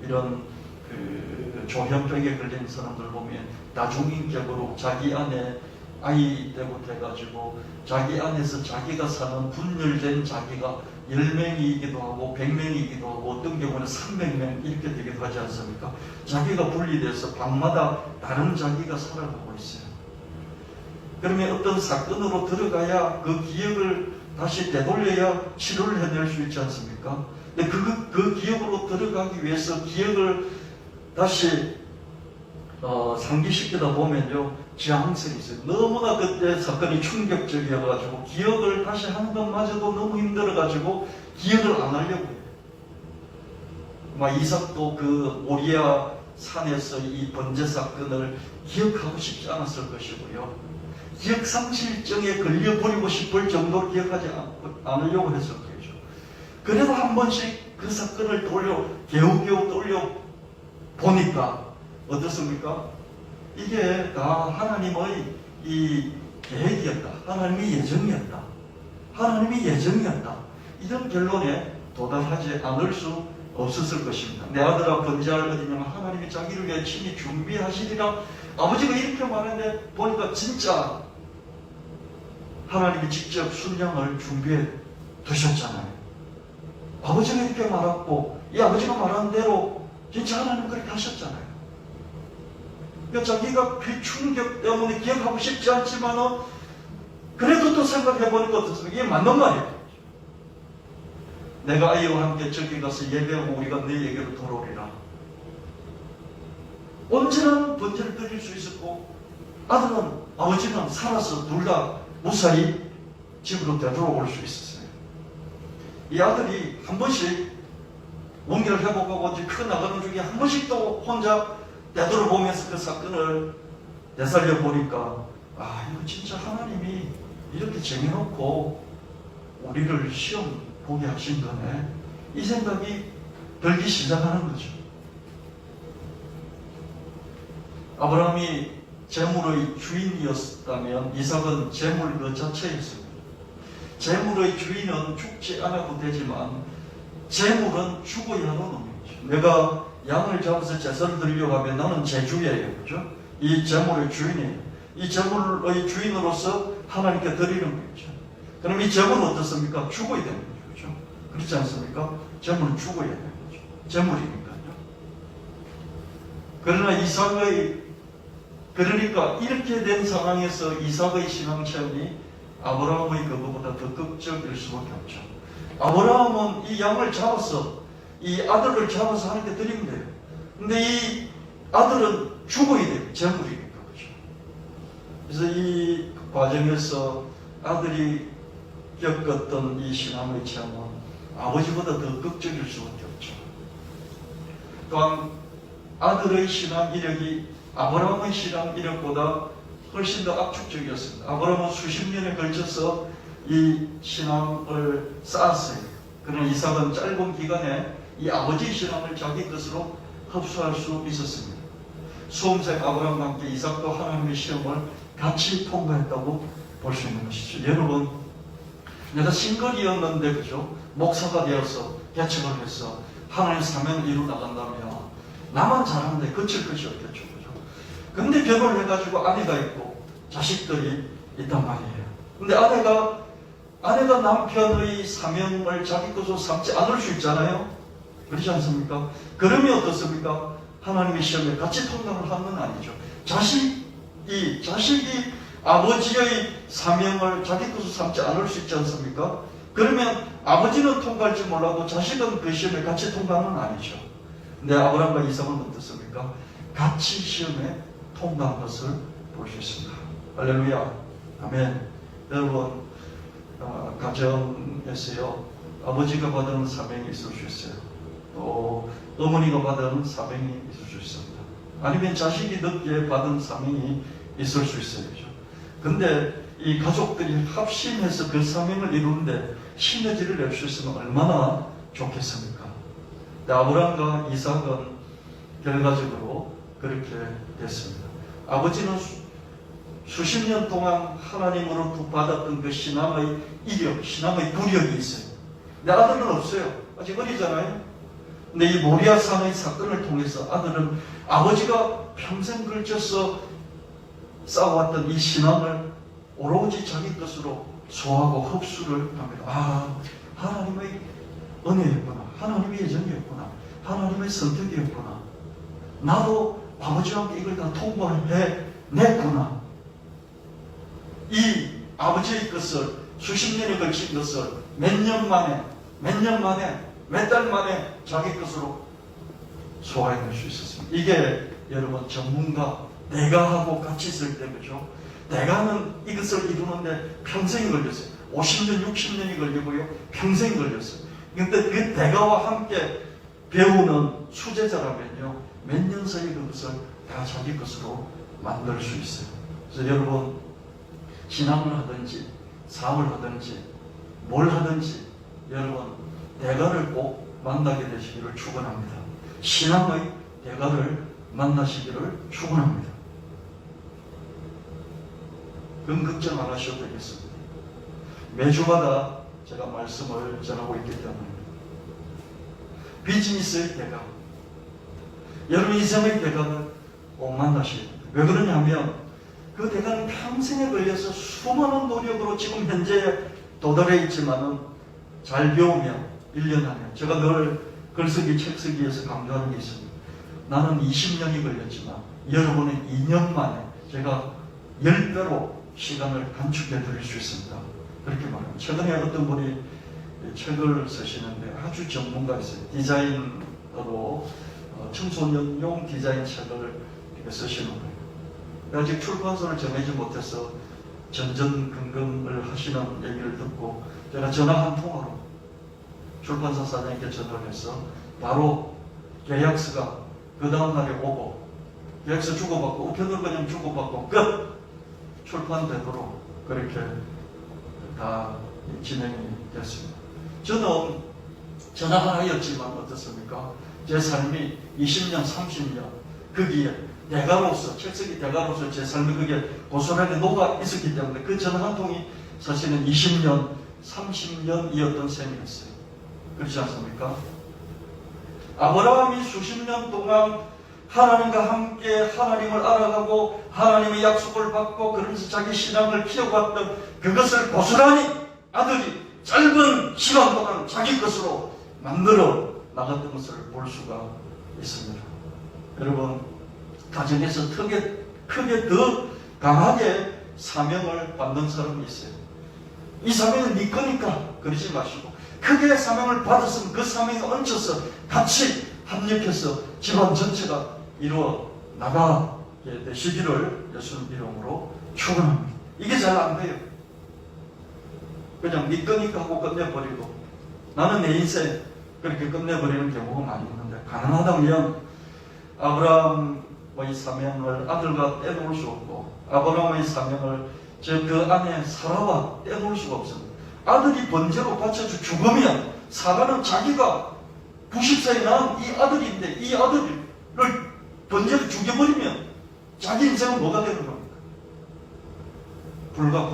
이런 그 조현병에 걸린 사람들 보면 다중인격으로 자기 안에 아이 때부터 해가지고 자기 안에서 자기가 사는 분열된 자기가 10명이기도 하고 100명이기도 하고 어떤 경우는 300명 이렇게 되기도 하지 않습니까? 자기가 분리돼서 방마다 다른 자기가 살아가고 있어요. 그러면 어떤 사건으로 들어가야 그 기억을 다시 되돌려야 치료를 해낼 수 있지 않습니까? 근데 그 기억으로 들어가기 위해서 기억을 다시 상기시키다 보면요, 저항성이 있어요. 너무나 그때 사건이 충격적이어가지고 기억을 다시 하는 것마저도 너무 힘들어가지고 기억을 안 하려고 해요. 이삭도 그 모리아 산에서 이 번제 사건을 기억하고 싶지 않았을 것이고요. 기억 상실증에 걸려버리고 싶을 정도로 기억하지 않으려고 했을 거죠. 그래도 한 번씩 그 사건을 겨우겨우 돌려 보니까 어떻습니까? 이게 다 하나님의 이 계획이었다. 하나님의 예정이었다. 하나님의 예정이었다. 이런 결론에 도달하지 않을 수 없었을 것입니다. 내 아들아 번제할 어디냐면 하나님이 자기를 위해 친히 준비하시리라. 아버지가 이렇게 말하는데 보니까 진짜 하나님이 직접 순양을 준비해 두셨잖아요. 아버지가 이렇게 말했고 이 아버지가 말한 대로 진짜 하나님 그렇게 하셨잖아요. 그러니까 자기가 그 충격 때문에 기억하고 싶지 않지만은 그래도 또 생각해보니까 어떻습니까? 이게 맞는 말이에요. 내가 아이와 함께 저기 가서 예배하고 우리가 너희에게로 돌아오리라. 언제나 번제를 드릴 수 있었고 아들은 아버지는 살아서 둘 다 무사히 집으로 되돌아올 수 있었어요. 이 아들이 한 번씩 원기를 회복하고 커 나가는 중에 한 번씩 또 혼자 되돌아보면서 그 사건을 되살려 보니까 이거 진짜 하나님이 이렇게 정해놓고 우리를 시험 보게 하신 거네. 이 생각이 들기 시작하는 거죠. 아브라함이 재물의 주인이었다면 이삭은 재물 그 자체였습니다. 재물의 주인은 죽지 않아도 되지만 재물은 죽어야 하는 놈이죠. 내가 양을 잡아서 제사를 드리려고 하면 나는 제주예요. 그죠? 이 재물의 주인이에요. 이 재물의 주인으로서 하나님께 드리는 거죠. 그럼 이 재물은 어떻습니까? 죽어야 되는 거죠. 그렇죠? 그렇지 않습니까? 재물은 죽어야 되는 거죠. 재물이니까요. 그러니까 이렇게 된 상황에서 이삭의 신앙 체험이 아브라함의 그거보다 더 극적일 수밖에 없죠. 아브라함은 이 양을 잡아서 이 아들을 잡아서 하나님께 드리면 돼요. 근데 이 아들은 죽어야 돼요. 재물이니까. 그렇죠? 그래서 이 과정에서 아들이 겪었던 이 신앙의 체험은 아버지보다 더 극적일 수밖에 없죠. 또한 아들의 신앙 이력이 아브라함의 신앙 이력보다 훨씬 더 압축적이었습니다. 아브라함은 수십 년에 걸쳐서 이 신앙을 쌓았어요. 그러나 이삭은 짧은 기간에 이 아버지의 신앙을 자기 것으로 흡수할 수 있었습니다. 수험생 아브라함과 함께 이삭도 하나님의 시험을 같이 통과했다고 볼 수 있는 것이죠. 여러분, 내가 싱글이었는데 그죠? 목사가 되어서 개척을 해서 하나님의 사명을 이루 나간다면 나만 잘하는데 거칠 것이 없겠죠. 그죠? 근데 결혼을 해가지고 아내가 있고 자식들이 있단 말이에요. 근데 아내가 남편의 사명을 자기 것으로 삼지 않을 수 있잖아요. 그렇지 않습니까? 그러면 어떻습니까? 하나님의 시험에 같이 통과를 하는 건 아니죠. 자식이 아버지의 사명을 자기 것으로 삼지 않을 수 있지 않습니까? 그러면 아버지는 통과할지 몰라도 자식은 그 시험에 같이 통과하는 건 아니죠. 근데 아브라함과 이삭은 어떻습니까? 같이 시험에 통과한 것을 볼 수 있습니다. 할렐루야. 아멘. 여러분, 가정에서요, 아버지가 받은 사명이 있을 수 있어요. 또 어머니가 받은 사명이 있을 수 있습니다. 아니면 자식이 늦게 받은 사명이 있을 수 있어요. 그렇죠? 근데 이 가족들이 합심해서 그 사명을 이루는데 시너지를 낼 수 있으면 얼마나 좋겠습니까? 아브라함과 이삭은 결과적으로 그렇게 됐습니다. 아버지는 수십 년 동안 하나님으로부터 받았던 그 신앙의 이력, 신앙의 부력이 있어요. 내 아들은 없어요. 아직 어리잖아요. 근데 이 모리아산의 사건을 통해서 아들은 아버지가 평생 걸쳐서 쌓아왔던 이 신앙을 오로지 자기 것으로 소화하고 흡수를 합니다. 아, 하나님의 은혜였구나. 하나님의 예정이었구나. 하나님의 선택이었구나. 나도 아버지와 함께 이걸 다 통과해 냈구나. 이 아버지의 것을 수십 년에 걸친 것을 몇 년 만에, 몇 달 만에 자기 것으로 소화해낼 수 있었습니다. 이게 여러분 전문가, 내가 하고 같이 있을 때 그죠? 내가 하는 이것을 이루는데 평생이 걸렸어요. 50년, 60년이 걸리고요. 평생이 걸렸어요. 근데 그 내가와 함께 배우는 수제자라면요. 몇 년 사이 그것을 다 자기 것으로 만들 수 있어요. 그래서 여러분, 신앙을 하든지, 사업을 하든지, 뭘 하든지, 여러분, 대가를 꼭 만나게 되시기를 축원합니다. 신앙의 대가를 만나시기를 축원합니다. 그건 걱정 안 하셔도 되겠습니다. 매주마다 제가 말씀을 전하고 있기 때문입니다. 비즈니스의 대가, 여러분 인생의 대가를 꼭 만나셔야 됩니다. 왜 그러냐면 그 대가는 평생에 걸려서 수많은 노력으로 지금 현재 도달해 있지만은 잘 배우면 1년 하면, 제가 늘 글쓰기, 책쓰기에서 강조하는 게 있습니다. 나는 20년이 걸렸지만 여러분은 2년 만에 제가 10배로 시간을 단축해 드릴 수 있습니다. 그렇게 말합니다. 최근에 어떤 분이 책을 쓰시는데 아주 전문가였어요. 디자인으로 청소년용 디자인 책을 이렇게 쓰시는 거예요. 아직 출판사를 정하지 못해서 전전긍긍을 하시는 얘기를 듣고 제가 전화 한 통화로 출판사 사장님께 전화를 해서 바로 계약서가 그 다음날에 오고 계약서 주고받고 우편으로 그냥 주고받고 끝! 출판되도록 그렇게 다 진행이 됐습니다. 저는 전화하였지만 어떻습니까? 제 삶이 20년, 30년 거기에 대가로서, 책쓰기 대가로서 제 삶이 거기에 고스란히 녹아 있었기 때문에 그 전화 한 통이 사실은 20년, 30년이었던 셈이었어요. 그렇지 않습니까? 아브라함이 수십 년 동안 하나님과 함께 하나님을 알아가고 하나님의 약속을 받고 그러면서 자기 신앙을 키워갔던 그것을 고스란히 아들이 짧은 시간 동안 자기 것으로 만들어 나갔던 것을 볼 수가 있습니다. 여러분, 가정에서 크게 더 강하게 사명을 받는 사람이 있어요. 이 사명은 네 거니까 그러지 마시고 크게 사명을 받았으면 그 사명에 얹혀서 같이 합력해서 집안 전체가 이루어 나가게 되시기를 예수님 이름으로 축원합니다. 이게 잘 안 돼요. 그냥 네 거니까 하고 끝내버리고 나는 내 인생 그렇게 끝내버리는 경우가 많이 있는데, 가능하다면 아브라함의 사명을 아들과 떼놓을 수 없고 아브라함의 사명을 그 안에 사라와 떼놓을 수가 없습니다. 아들이 번제로 바쳐서 죽으면 사라는 자기가 90세에 낳은 이 아들인데 이 아들을 번제로 죽여버리면 자기 인생은 뭐가 되는 겁니까? 불과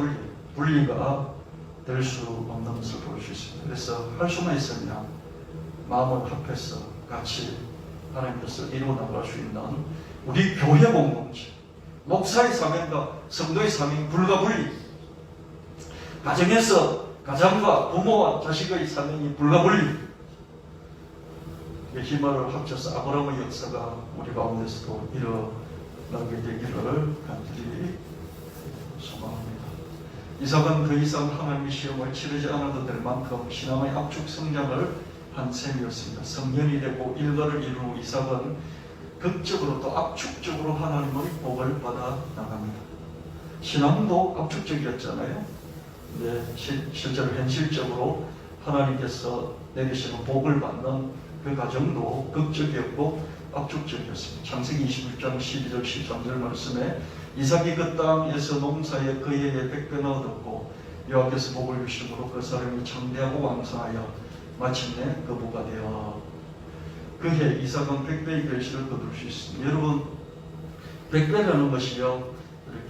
분리가 될 수 없는 것을 볼 수 있습니다. 그래서 할 수만 있으면 마음을 합해서 같이 하나님 뜻을 이루어 나갈 수 있는 우리 교회 공동체, 목사의 사명과 성도의 사명이 불가분리, 가정에서 가장과 부모와 자식의 사명이 불가분리, 힘을 합쳐서 아브라함의 역사가 우리 가운데서도 일어나게 되기를 간절히 소망합니다. 이삭은 더 이상 하나님의 시험을 치르지 않아도 될 만큼 신앙의 압축 성장을 한 셈이었습니다. 성년이 되고 일가를 이룬 이삭은 극적으로 또 압축적으로 하나님의 복을 받아 나갑니다. 신앙도 압축적이었잖아요. 네, 실제로 현실적으로 하나님께서 내리시는 복을 받는 그 과정도 극적이었고 압축적이었습니다. 창세기 26장 12절 13절 말씀에 이삭이 그 땅에서 농사에 그의 100배나 얻었고 여호와께서 복을 주심으로 그 사람이 창대하고 왕성하여 마침내 거부가 되어, 그해 이삭은 100배의 결실을 거둘 수 있습니다. 여러분 100배라는 것이요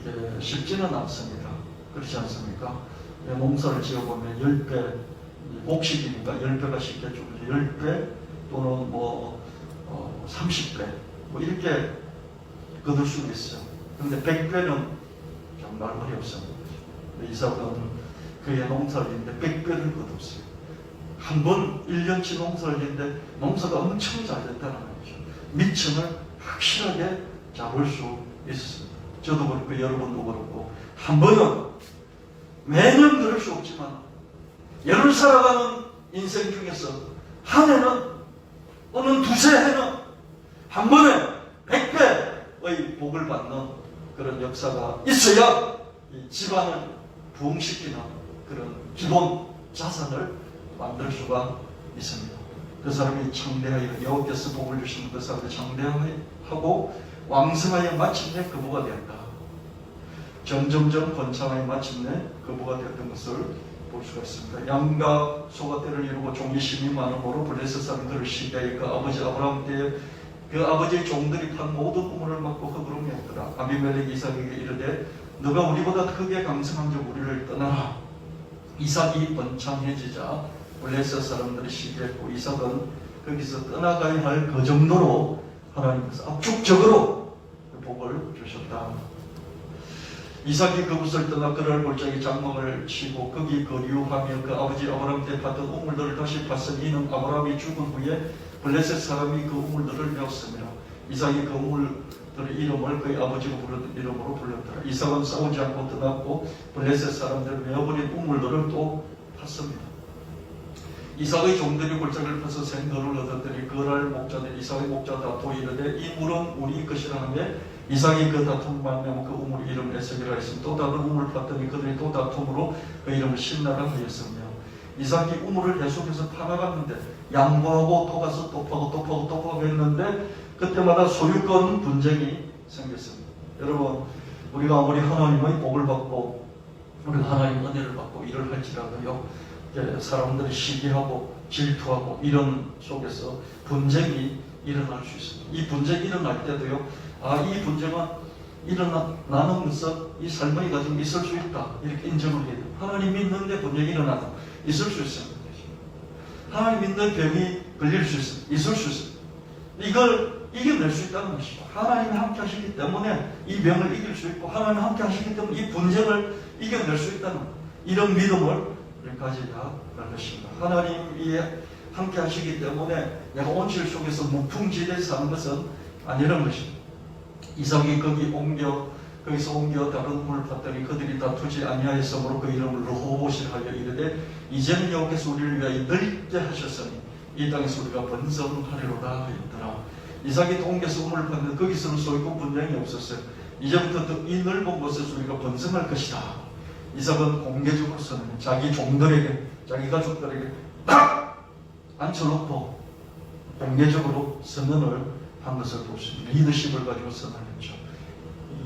이렇게 쉽지는 않습니다. 그렇지 않습니까? 농사를 지어보면 10배 곡식이니까 10배가 쉽겠죠. 10배 또는 30배 이렇게 거둘 수 있어요. 그런데 100배는 정말 어렵습니다. 이삭은 그의 농사를 했는데 100배를 거뒀어요. 한 번 1년치 농사를 했는데 농사가 엄청 잘 됐다는 거죠. 미천을 확실하게 잡을 수 있었습니다. 저도 그렇고 여러분도 그렇고 한 번은 매년 그럴 수 없지만 열을 살아가는 인생 중에서 한 해는 어느 두세 해는 한 번에 100배의 복을 받는 그런 역사가 있어야 이 집안을 부흥시키는 그런 기본 자산을 만들 수가 있습니다. 그 사람이 창대하여 여호와께서 복을 주시는 그 사람이 창대하고 왕성하여 마침내 거부가 되었다. 점점점 번창하여 마침내 거부가 되었던 것을 볼 수가 있습니다. 양과 소가 때를 이루고 종이 심이 많음으로 블레셋 사람들을 시기하여 그 아버지 아브라함 때에 그 아버지의 종들이 판 모든 우물을 막고 흙으로 메었더라. 아비멜렉 이삭에게 이르되 너가 우리보다 크게 강성한즉 우리를 떠나라. 이삭이 번창해지자 블레셋 사람들이 시기했고 이삭은 거기서 떠나가야 할 그 정도로 하나님께서 압축적으로 복을 주셨다. 이삭이 그곳을 떠나 그를 골짜기 장막을 치고 거기 거류하며 그 아버지 아브라함 때 봤던 우물들을 다시 봤으니 이는 아브라함이 죽은 후에 블레셋 사람이 그 우물들을 메었습니다. 이삭이 그 우물들의 이름을 그의 아버지가 부르던 이름으로 불렀더라. 이삭은 싸우지 않고 떠났고 블레셋 사람들을 메어버린 우물들을 또 팠습니다. 이삭의 종들이 골짜기를 파서 생거를 얻었더니 그날 목자들 이삭의 목자 다투어 이르되 이 물은 우리 것이라 하며 이삭이 그 다툼을 말미암아 그 우물 이름을 에색이라 했으며 또 다른 우물을 봤더니 그들이 또 다툼으로 그 이름을 신나라 하였으며 이삭이 우물을 계속해서 파나갔는데 양보하고 또 가서 또 파고 또 파고 또 파고 했는데 그때마다 소유권 분쟁이 생겼습니다. 여러분 우리가 아무리 하나님의 복을 받고 우리가 하나님의 은혜를 받고 일을 할지라도요 사람들이 시기하고 질투하고 이런 속에서 분쟁이 일어날 수 있습니다. 이 분쟁이 일어날 때도요 이 분쟁은 일어나는 것은 이 삶의 과정에 있을 수 있다 이렇게 인정을 해야 돼요. 하나님 믿는데 분쟁이 일어나다 있을 수 있습니다. 하나님 믿는 병이 걸릴 수 있습니다. 있을 수 있습니다. 이걸 이겨낼 수 있다는 것이죠. 하나님이 함께 하시기 때문에 이 병을 이길 수 있고 하나님이 함께 하시기 때문에 이 분쟁을 이겨낼 수 있다는 이런 믿음을 가져야 할 것입니다. 하나님이 함께 하시기 때문에 내가 온실 속에서 무풍지대에 사는 것은 아니라는 것입니다. 이삭이 거기서 옮겨 다른 우물을 봤더니 그들이 다투지 아니하였으므로 그 이름을 르호봇이라 하여 이르되 이제는 여호와께서 우리를 위하여 넓게 하셨으니 이 땅에서 우리가 번성하리로다 하였더라. 이삭이 또 옮겨서 우물을 봤는데 거기서는 소유권 분쟁이 없었어요. 이제부터 이 넓은 곳에서 우리가 번성할 것이다. 이삭은 공개적으로 선언해 자기 종들에게 자기 가족들에게 딱 앉혀놓고 공개적으로 선언을 한 것을 볼 수 있습니다. 리더십을 가지고 선언했죠.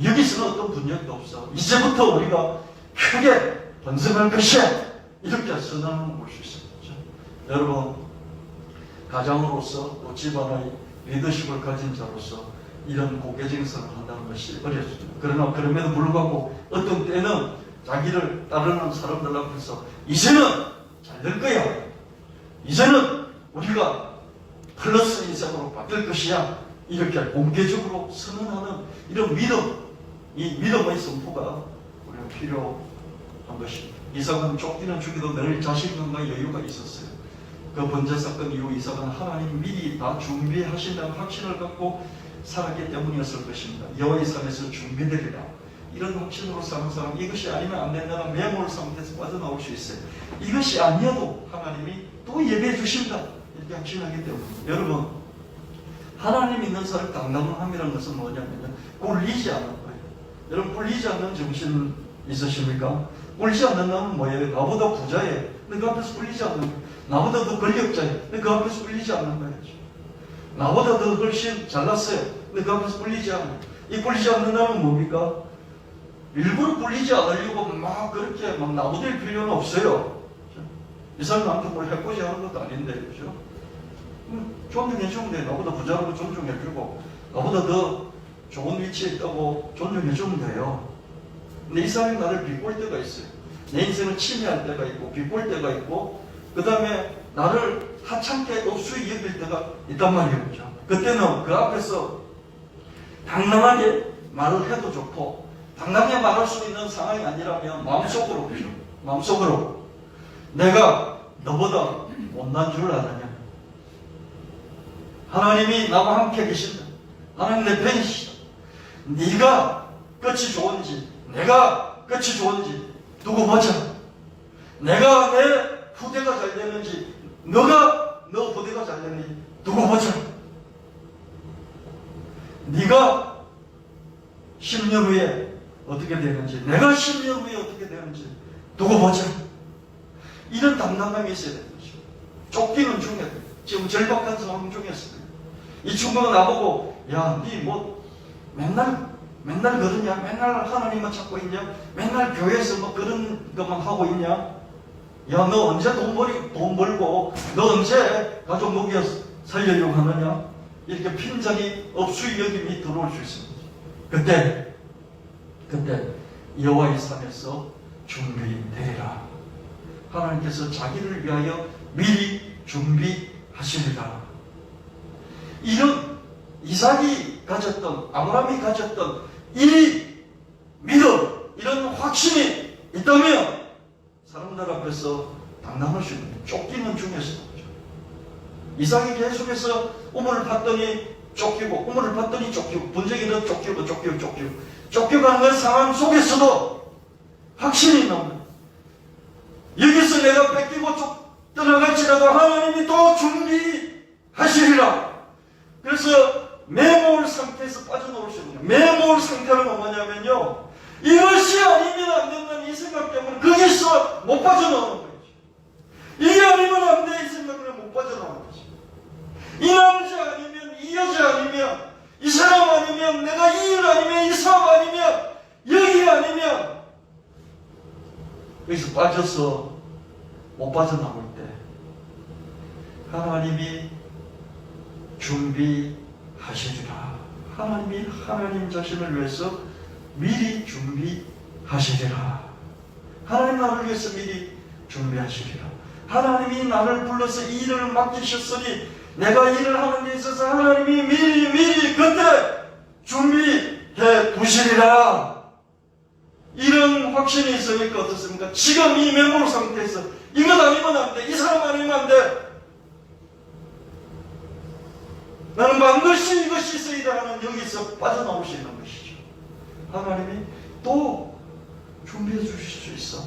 여기서는 어떤 분쟁도 없어. 이제부터 우리가 크게 번성할 것이야. 이렇게 선언을 볼 수 있습니다. 여러분 가장으로서 또 집안의 리더십을 가진 자로서 이런 공개적인 선언을 한다는 것이 어렵습니다. 그러나 그럼에도 불구하고 어떤 때는 자기를 따르는 사람들 앞에서 이제는 잘 될 거야. 이제는 우리가 플러스 인생으로 바뀔 것이야. 이렇게 공개적으로 선언하는 이런 믿음, 이 믿음의 선포가 우리가 필요한 것입니다. 이삭은 쫓기는 죽이도 늘 자신감과 여유가 있었어요. 그 번제 사건 이후 이삭은 하나님 미리 다 준비하신다는 확신을 갖고 살았기 때문이었을 것입니다. 여호와의 산에서 준비되리라. 이런 확신으로 사는 사람 이것이 아니면 안 된다는 매몰 상태에서 빠져나올 수 있어요. 이것이 아니어도 하나님이 또 예배해 주신다 이렇게 확신하기 때문에 여러분 하나님 있는 사람 당당함이라는 것은 뭐냐면요 꿀리지 않는 거예요. 여러분 꿀리지 않는 정신 있으십니까? 꿀리지 않는다면 뭐예요? 나보다 부자예요. 근데 그 앞에서 꿀리지 않는 거예요. 나보다 더 권력자예요. 근데 그 앞에서 꿀리지 않는 거예요. 나보다 더 훨씬 잘났어요. 근데 그 앞에서 꿀리지 않아요. 이 꿀리지 않는다면 뭡니까? 일부러 꿀리지 않으려고 막 그렇게 막 나부될 필요는 없어요. 이 사람한테 뭘 해코지 하는 것도 아닌데, 그죠? 존중해주면 돼. 나보다 부자라고 존중해주고, 나보다 더 좋은 위치에 있다고 존중해주면 돼요. 근데 이 사람이 나를 비꼴 때가 있어요. 내 인생을 침해할 때가 있고, 비꼴 때가 있고, 그 다음에 나를 하찮게 업수히 여길 때가 있단 말이죠. 그때는 그 앞에서 당당하게 말을 해도 좋고, 당당하게 말할 수 있는 상황이 아니라면 마음속으로 내가 너보다 못난 줄 아느냐? 하나님이 나와 함께 계신다. 하나님 내 편이시다. 네가 끝이 좋은지 내가 끝이 좋은지 두고 보자. 내가 내 후대가 잘 되는지 너가 너 후대가 잘 되는지 두고 보자. 네가 10년 후에 어떻게 되는지 내가 10년 후에 어떻게 되는지 두고 보자. 이런 담담함이 있어야 되는 거죠. 쫓기는 중에 지금 절박한 상황 중에서도 이 친구가 나보고 야, 니 뭐 맨날 그러냐? 맨날 하나님만 찾고 있냐? 맨날 교회에서 뭐 그런 것만 하고 있냐? 야, 너 언제 돈 벌고 너 언제 가족 먹여 살려고 하느냐? 이렇게 핀잔이 업수의 여김이 들어올 수 있습니다. 그때 여호와의 산에서 준비되라. 하나님께서 자기를 위하여 미리 준비하시리라. 이런 이삭이 가졌던, 아브라함이 가졌던 이 믿음, 이런 확신이 있다면 사람들 앞에서 당당할 수 있는, 쫓기는 중에서도 이삭이 계속해서 우물을 팠더니 쫓기고, 우물을 팠더니 쫓기고, 분쟁이는 쫓겨가는 그 상황 속에서도 확신이 나옵니다. 여기서 내가 뺏기고 떠나갈지라도 하나님이 또 준비하시리라. 그래서 매몰 상태에서 빠져나올 수 있는, 매몰 상태는 뭐냐면요, 이것이 아니면 안 된다는 이 생각 때문에 거기서 못 빠져나오는 거예요. 이게 아니면 안 돼, 이 생각 때문에 못 빠져나오는 거죠. 이 남자 아니면, 이 여자 아니면, 이 사람 아니면, 내가 이 일 아니면, 이 사업 아니면, 여기 아니면, 여기서 빠져서 못 빠져나올 때 하나님이 준비하시리라. 하나님이 하나님 자신을 위해서 미리 준비하시리라. 하나님 나를 위해서 미리 준비하시리라. 하나님이 나를 불러서 이 일을 맡기셨으니 내가 일을 하는 데 있어서 하나님이 미리 그때 준비해 두시리라. 이런 확신이 있으니까 어떻습니까? 지금 이 매몰 상태에서 이것 아니면 안 돼, 이 사람 아니면 안 돼, 나는 반드시 이것이 있어야 하는 여기서 빠져나올 수 있는 것이죠. 하나님이 또 준비해 주실 수 있어.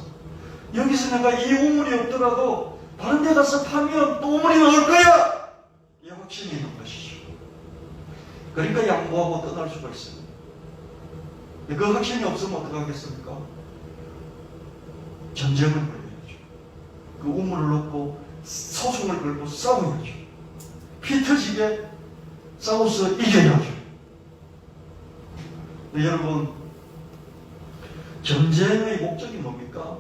여기서 내가 이 우물이 없더라도 다른 데 가서 파면 또 우물이 나올 거야, 이 확신이 있는 것이죠. 그러니까 양보하고 떠날 수가 있습니다. 그 확신이 없으면 어떡하겠습니까? 전쟁을 벌여야죠. 그 우물을 놓고 소송을 걸고 싸워야죠. 피 터지게 싸워서 이겨야죠. 네, 여러분, 전쟁의 목적이 뭡니까?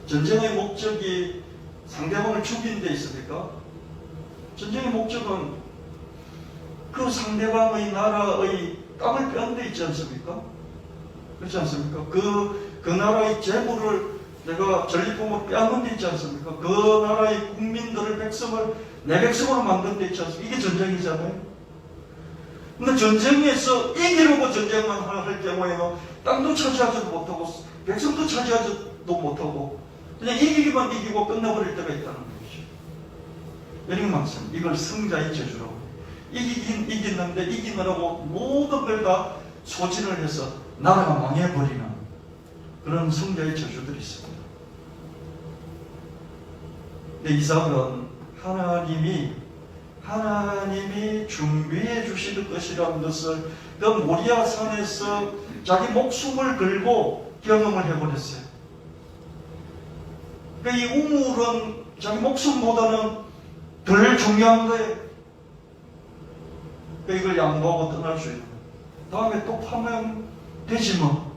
전쟁의 목적이 상대방을 죽이는 데 있습니까? 전쟁의 목적은 그 상대방의 나라의 땅을 빼앗는 데 있지 않습니까? 그렇지 않습니까? 그 나라의 재물을 내가 전리품을 빼앗는 데 있지 않습니까? 그 나라의 국민들의 백성을 내 백성으로 만든 데 있지 않습니까? 이게 전쟁이잖아요. 근데 전쟁에서 이기려고 전쟁만 할 경우에는 땅도 차지하지도 못하고 백성도 차지하지도 못하고 그냥 이기기만 이기고 끝나버릴 때가 있다는 것이죠. 이런 말씀, 이걸 승자의 저주라고. 이기긴 이기는데 이기느라고 모든 걸 다 소진을 해서 나라가 망해버리는 그런 승자의 저주들이 있습니다. 근데 이삭은 하나님이 준비해 주실 것이라는 것을 그 모리아 산에서 자기 목숨을 걸고 경험을 해버렸어요. 이 우물은 자기 목숨보다는 덜 중요한 거예요. 이걸 양보하고 떠날 수 있는 거예요. 다음에 또 파면 되지 뭐.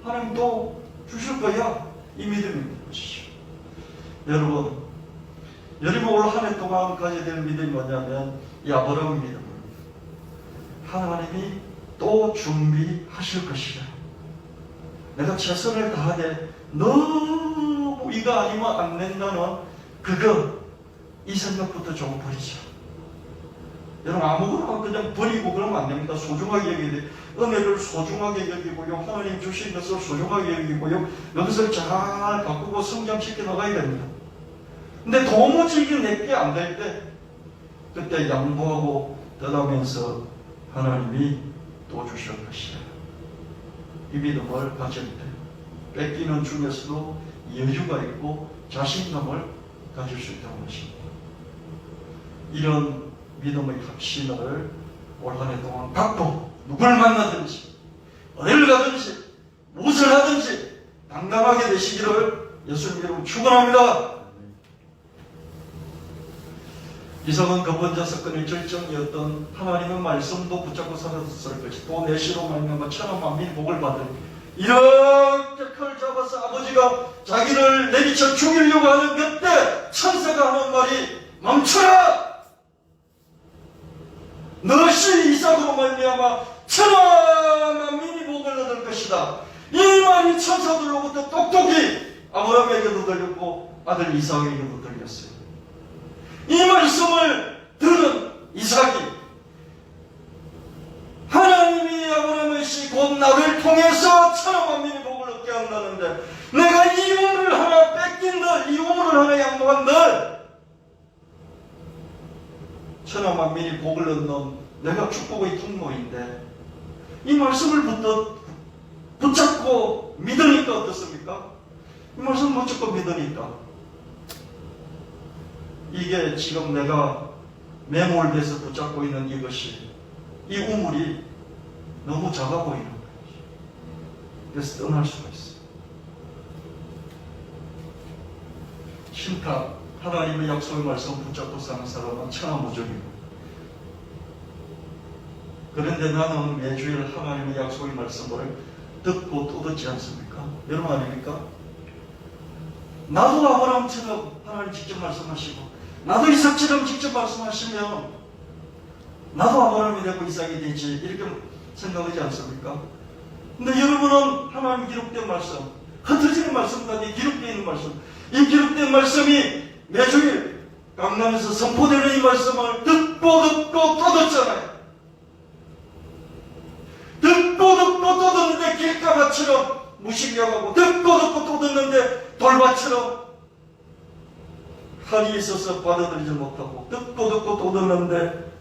하나님 또 주실 거야. 이 믿음인 것이죠. 여러분, 여러분 올 한 해 동안 가져야 될 믿음이 뭐냐면 이 아브라함 믿음입니다. 하나님이 또 준비하실 것이다. 내가 최선을 다하되 너무 이거 아니면 안 된다는 이 생각부터 좀 버리자. 여러분 아무거나 그냥 버리고 그러면 안 됩니다. 소중하게 여겨야 돼. 은혜를 소중하게 여기고요. 하나님 주신 것을 소중하게 여기고요. 이것을 잘 바꾸고 성장시켜 나가야 됩니다. 근데 도무지 이게 내게 안 될 때 그때 양보하고 떠나면서 하나님이 또 주실 것이야. 이 믿음을 가질 때 뺏기는 중에서도 여유가 있고 자신감을 가질 수 있다는 것입니다. 이런 믿음의 확신을 올 한 해 동안 갖고 누굴 만나든지 어딜 가든지 무엇을 하든지 당당하게 되시기를 예수님 이름으로 축원합니다. 이성은 그 번째 사건의 절정이었던 하나님의 말씀도 붙잡고 살았을 것이 또 내시로 말미암아 천하 만민이 복을 받을 이렇게 칼 잡아서 아버지가 자기를 내비쳐 죽이려고 하는 그때 천사가 하는 말이 멈춰라! 너시 이삭으로 말미암아 천하 만민이 복을 얻을 것이다. 이 말이 천사들로부터 똑똑히 아브라함에게도 들렸고 아들 이삭에게도 들렸어요. 이 말씀을 들은 이삭이 하나님이 아브라함의 시 곧 나를 통해서 천하 만민이 복을 얻게 한다는데 내가 이 우물을 하나 뺏긴들 이 우물을 하나 양보한들 천하 만민이 복을 얻는 내가 축복의 통로인데 이 말씀을 붙잡고 믿으니까 어떻습니까? 이 말씀을 붙잡고 믿으니까 이게 지금 내가 매몰돼서 붙잡고 있는 이것이 이 우물이 너무 작아 보이는 거예요. 그래서 떠날 수가 있어요. 신탁 하나님의 약속의 말씀 붙잡고 사는 사람은 천하무적이고 그런데 나는 매주일 하나님의 약속의 말씀을 듣고 또 듣지 않습니까? 여러분 아닙니까? 나도 아브라함처럼 하나님 직접 말씀하시고 나도 이삭처럼 직접 말씀하시면 나도 아브라함이 되고 이삭이 되지 이렇게 생각하지 않습니까? 근데 여러분은 하나님 기록된 말씀 흩어지는 말씀까지 기록되어 있는 말씀 이 기록된 말씀이 매주일 강남에서 선포되는 이 말씀을 듣고 또 듣잖아요. 듣고 또 듣는데 길가밭처럼 무시기하고 듣고 또 듣는데 돌밭처럼 한이 있어서 받아들이지 못하고 듣고 또 듣는데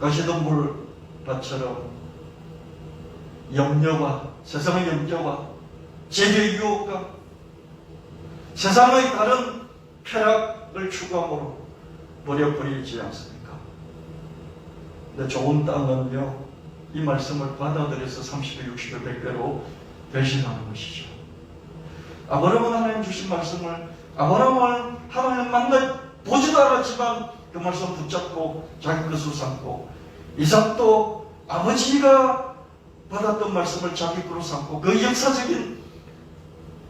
가시덤불 밭처럼 염려와 세상의 염려와 재주의 유혹과 세상의 다른 쾌락을 추구함으로 버려버리지 않습니까? 근데 좋은 땅은요 이 말씀을 받아들여서 30배, 60배, 100배로 배신하는 것이죠. 아브라함은 하나님 주신 말씀을 아브라함을 하나님 만나 보지도 않았지만 그 말씀 붙잡고 자기 것으로 삼고 이삭도 아버지가 받았던 말씀을 자기 것으로 삼고 그 역사적인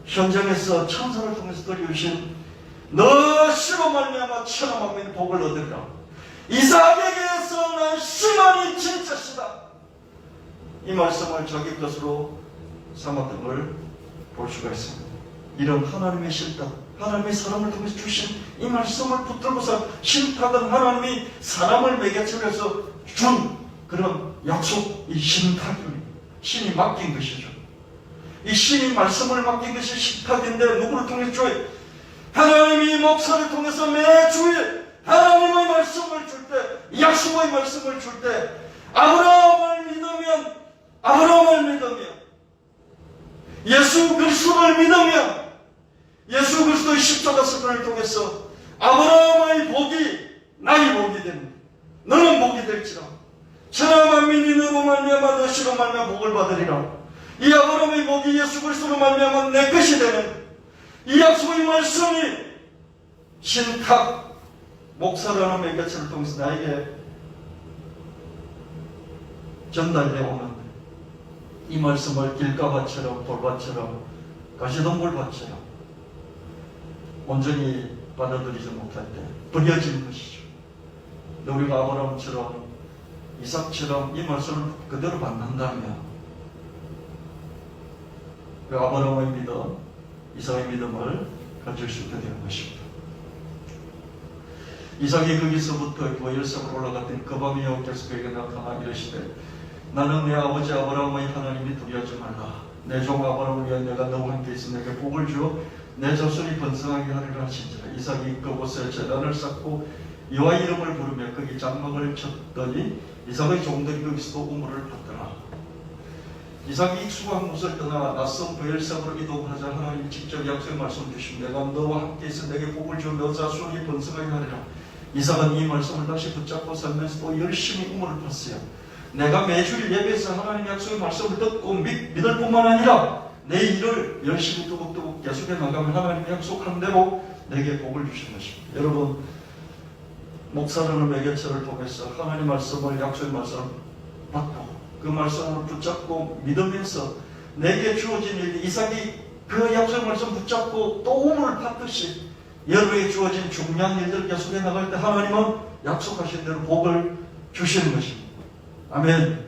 현장에서 천사를 통해서 들려주신 너시로 말미암아 천하 만민이 복을 얻으리라. 이삭에게서 난 시만이 진짜시다. 이 말씀을 자기 것으로 삼았던 걸 볼 수가 있습니다. 이런 하나님의 신탁, 하나님의 사람을 통해서 주신 이 말씀을 붙들고서 신탁은 하나님이 사람을 매개체로 해서 준 그런 약속, 이 신탁입니다. 신이 맡긴 것이죠. 이 신이 말씀을 맡긴 것이 신탁인데 누구를 통해서 줘요? 하나님이 목사를 통해서 매주일 하나님의 말씀을 줄 때, 약속의 말씀을 줄 때 아브라함을 믿으면 예수 그리스도를 믿으면 예수 그리스도의 십자가 사건을 통해서 아브라함의 복이 나의 복이 됩니다. 너는 복이 될지라. 천하 만민이 너로 말미암아 너시로 말미암아 복을 받으리라. 이 아브라함의 복이 예수 그리스도로 말미암아 내 것이 되는 이 약속의 말씀이 신탁 목사라는 매개체를 통해서 나에게 전달되어 오는데 이 말씀을 길가밭처럼 돌밭처럼 가시덤불밭처럼 온전히 받아들이지 못할 때 버려지는 것이죠. 우리가 아브라함처럼 이삭처럼 이 말씀을 그대로 받는다면 그 아브라함의 믿음, 이삭의 믿음을 가질 수 있게 되는 것입니다. 이삭이 거기서부터 보엘성으로 올라갔더니 그 밤에 여호와께서 그에게 나타나 이르시되 나는 내 아버지 아브라함의 하나님이 두려워하지 말라. 내 종 아브라함을 위하여 내가 너와 함께 있어 내게 복을 주어 내 자손이 번성하게 하리라 하신지라. 이삭이 그곳에 제단을 쌓고 여호와 이름을 부르며 거기 장막을 쳤더니 이삭의 종들이 거기서도 우물을 받더라. 이삭이 익숙한 곳을 떠나 낯선 보엘성으로 이동하자 하나님이 직접 약속의 말씀을 주시며 내가 너와 함께 있어 내게 복을 주어 너 자손이 번성하게 하리라. 이삭은 이 말씀을 다시 붙잡고 살면서 또 열심히 우물을 팠어요. 내가 매주일 예배에서 하나님의 약속의 말씀을 듣고 믿을 뿐만 아니라 내 일을 열심히 뚜벅뚜벅 계속해 나가면 하나님의 약속한 대로 내게 복을 주신 것입니다. 여러분, 목사라는 매개체를 통해서 하나님의 말씀을 약속의 말씀을 받고 그 말씀을 붙잡고 믿으면서 내게 주어진 일, 이삭이 그 약속의 말씀 붙잡고 또 우물을 팠듯이 여러분에게 주어진 중요한 일들을 계속해 나갈 때 하나님은 약속하신 대로 복을 주시는 것입니다. 아멘.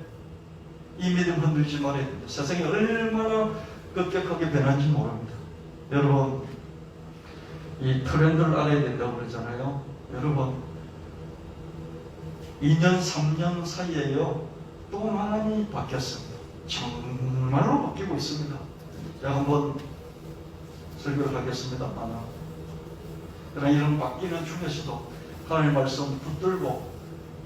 이 믿음 흔들지 말아야 됩니다. 세상이 얼마나 급격하게 변한지 모릅니다. 여러분, 이 트렌드를 알아야 된다고 그러잖아요. 여러분, 2년, 3년 사이에요. 또 많이 바뀌었습니다. 정말로 바뀌고 있습니다. 제가 한번 설교를 하겠습니다만, 그러나 이런 바뀌는 중에서도 하나님의 말씀 붙들고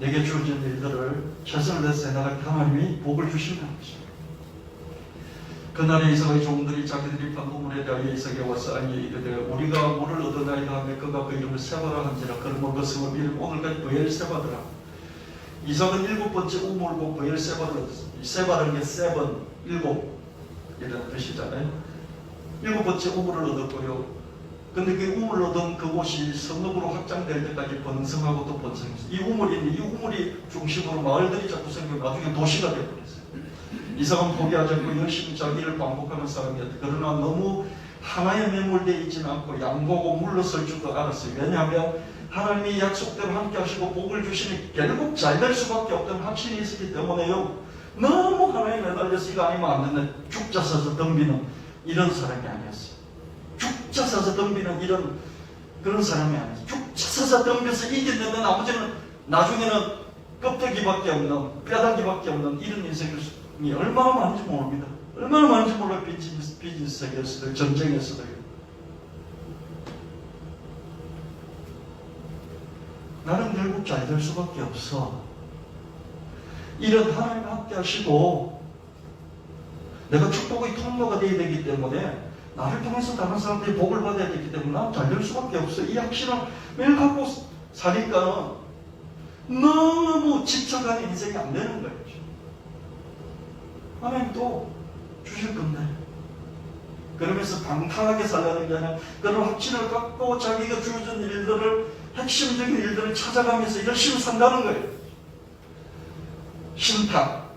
내게 주어진 일들을 최선을 다해서 해나갈 때 하나님이 복을 주신다는 것입니다. 그날에 이삭의 종들이 자기들이 판 우물에 대하여 이삭에 와서 아니 이르되 우리가 물을 얻어나이다 하며 그가 그 이름을 세바라 한지라. 그러므로 그 성을 이르고 오늘까지 브엘세바더라. 이삭은 7번째 우물을 보고 브엘세바를 얻었습니다. 이 세바라는 게 세번, 7 이라는 뜻이잖아요. 7번째 우물을 얻었고요. 근데 그 우물을 얻은 그곳이 성읍으로 확장될 때까지 번성하고 또 번성했어요. 이 우물이 중심으로 마을들이 자꾸 생기고 나중에 도시가 되어버렸어요. 이삭은 포기하지 않고 열심히 자기를 반복하는 사람이었다. 그러나 너무 하나에 매몰되어 있지는 않고 양보고 물러설 줄도 알았어요. 왜냐하면 하나님이 약속대로 함께 하시고 복을 주시니 결국 잘 될 수밖에 없다는 확신이 있었기 때문에요. 너무 하나에 매달려서 이거 아니면 안 된다. 죽자 서서 덤비는 이런 사람이 아니었어요. 죽자 서서 덤비는 이런 그런 사람이 아니었어요. 죽자 서서 덤벼서 이기는 아버지는 나중에는 껍데기밖에 없는 뼈다귀밖에 없는 이런 인생이 얼마나 많은지 모릅니다. 얼마나 많은지 몰라요. 비즈니스 세계에서도 전쟁에서도요. 나는 결국 잘 될 수밖에 없어. 이런 하나님 함께 하시고 내가 축복의 통로가 되어야 되기 때문에 나를 통해서 다른 사람들이 복을 받아야 되기 때문에 나는 잘 될 수밖에 없어. 이 확신을 매일 갖고 사니까 너무 집착하는 인생이 안 되는 거예요. 하나님 또 주실 건데 그러면서 방탕하게 살라는 게 아니라 그런 확신을 갖고 자기가 주어진 일들을 핵심적인 일들을 찾아가면서 열심히 산다는 거예요. 신탁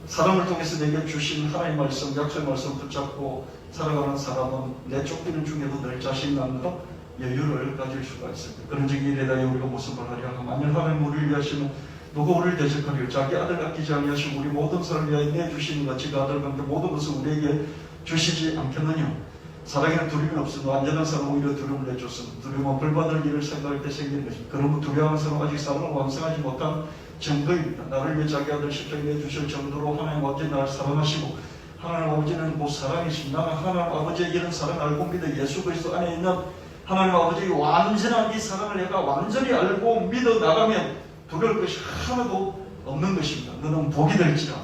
사람을 통해서 내게 주신 하나님의 말씀, 약속의 말씀 붙잡고 살아가는 사람은 내 쫓기는 중에도 늘 자신감과 여유를 가질 수가 있습니다. 그런 적이 이래다 우리가 무슨 말 하려 하면 만약 하나님 우리를 위하시면 누가 우리를 대적하리요. 자기 아들 아끼지 아니하시고 우리 모든 사람을 위하여 내주시는 것 지가 아들과 함께 모든 것을 우리에게 주시지 않겠느냐. 사랑에는 두려움이 없으면 완전한 사람은 오히려 두려움을 내줬습니다. 두려움은 벌받을 일을 생각할 때 생기는 것입니다. 그러면 두려워하는 사람은 아직 사랑을 완성하지 못한 증거입니다. 나를 위해 자기 아들 십자가에 내주실 정도로 하나님 아버지 나를 사랑하시고 하나님 아버지는 곧 사랑이십니다. 나는 하나님 아버지의 이런 사랑을 알고 믿어 예수 그리스도 안에 있는 하나님 아버지의 완전한 이 사랑을 내가 완전히 알고 믿어 나가면 두려울 것이 하나도 없는 것입니다. 너는 복이 될지라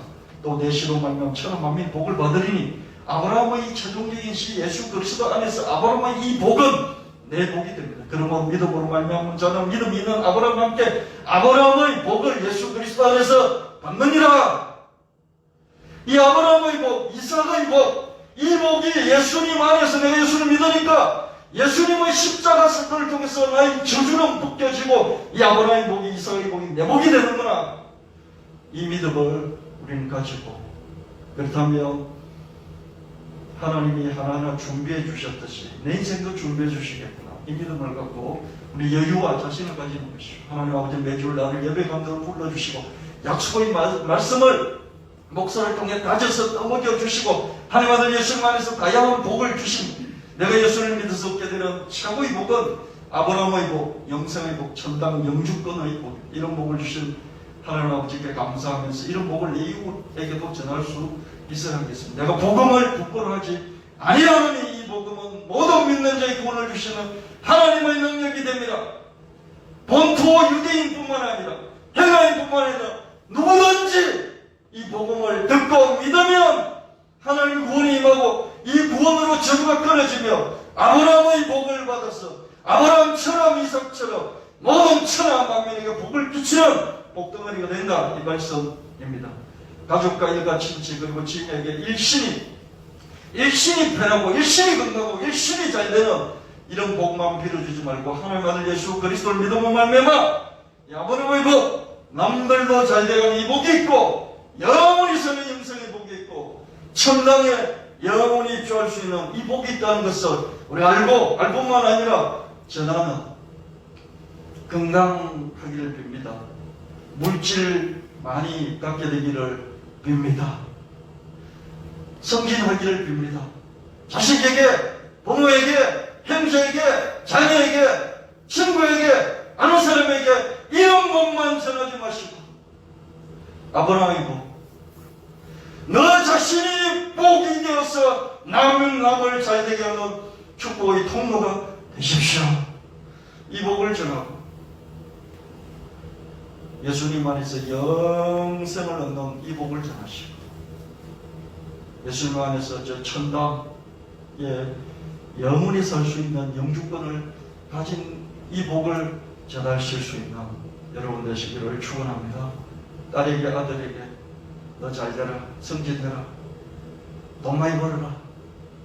또 내 시로 말미암아 천하 만민이 복을 받으리니 아브라함의 최종적인 시 예수 그리스도 안에서 아브라함의 이 복은 내 복이 됩니다. 그러므로 믿음으로 말미암은 자는 믿음이 있는 아브라함과 함께 아브라함의 복을 예수 그리스도 안에서 받느니라. 이 아브라함의 복, 이삭의 복, 이 복이 예수님 안에서 내가 예수를 믿으니까 예수님의 십자가 사건을 통해서 나의 저주는 벗겨지고 이 아브라함의 복이 이삭의 복이 내 복이 되는구나. 이 믿음을 우리는 가지고 그렇다면 하나님이 하나하나 준비해 주셨듯이 내 인생도 준비해 주시겠구나. 이 믿음을 갖고 우리 여유와 자신을 가지는 것이고, 하나님 아버지 매주 나를 예배 감독을 불러주시고 약속의 말씀을 목사를 통해 다져서 떠먹여 주시고, 하나님 아들 예수님 안에서 다양한 복을 주시고, 내가 예수를 믿어서 얻게 되는 최고의 복은 아브라함의 복, 영생의 복, 천당 영주권의 복, 이런 복을 주신 하나님 아버지께 감사하면서 이런 복을 내 이웃에게도 전할 수 있어야 하겠습니다. 내가 복음을 부끄러워하지 아니하노니 이 복음은 모든 믿는 자의 구원을 주시는 하나님의 능력이 됩니다. 본토 유대인뿐만 아니라 헬라인뿐만 아니라 누구든지 이 복음을 듣고 믿으면 하나님 구원이 임하고 이 구원으로 저주가 끊어지며 아브라함의 복을 받아서 아브라함처럼 이삭처럼 모든 천하 만민에게 복을 끼치는 복덩어리가 된다, 이 말씀입니다. 가족과 일가 친지 그리고 지인에게 일신이 편하고 일신이 건강하고 일신이 잘 되는 이런 복만 빌어주지 말고 하나님 아들 예수 그리스도를 믿음으로 말미암아 아브라함의 복, 남들도 잘 되는 이 복이 있고 영원히 서는 영생의 복이 있고 천당에 영원히 입주할 수 있는 이 복이 있다는 것을 우리 알뿐만 아니라 전하는 건강하기를 빕니다. 물질 많이 갖게 되기를 빕니다. 성진하기를 빕니다. 자식에게, 부모에게, 형제에게, 자녀에게, 친구에게, 아는 사람에게 이런 복만 전하지 마시고 아브라함의 복, 너 자신이 복이 되어서 남을 잘되게 하는 축복의 통로가 되십시오. 이 복을 전하고 예수님 안에서 영생을 얻는 이 복을 전하시고 예수님 안에서 저 천당에 영원히 살 수 있는 영주권을 가진 이 복을 전하실 수 있는 여러분 되시기를 축원합니다. 딸에게 아들에게 너 잘되라, 성진되라, 돈 많이 벌어라,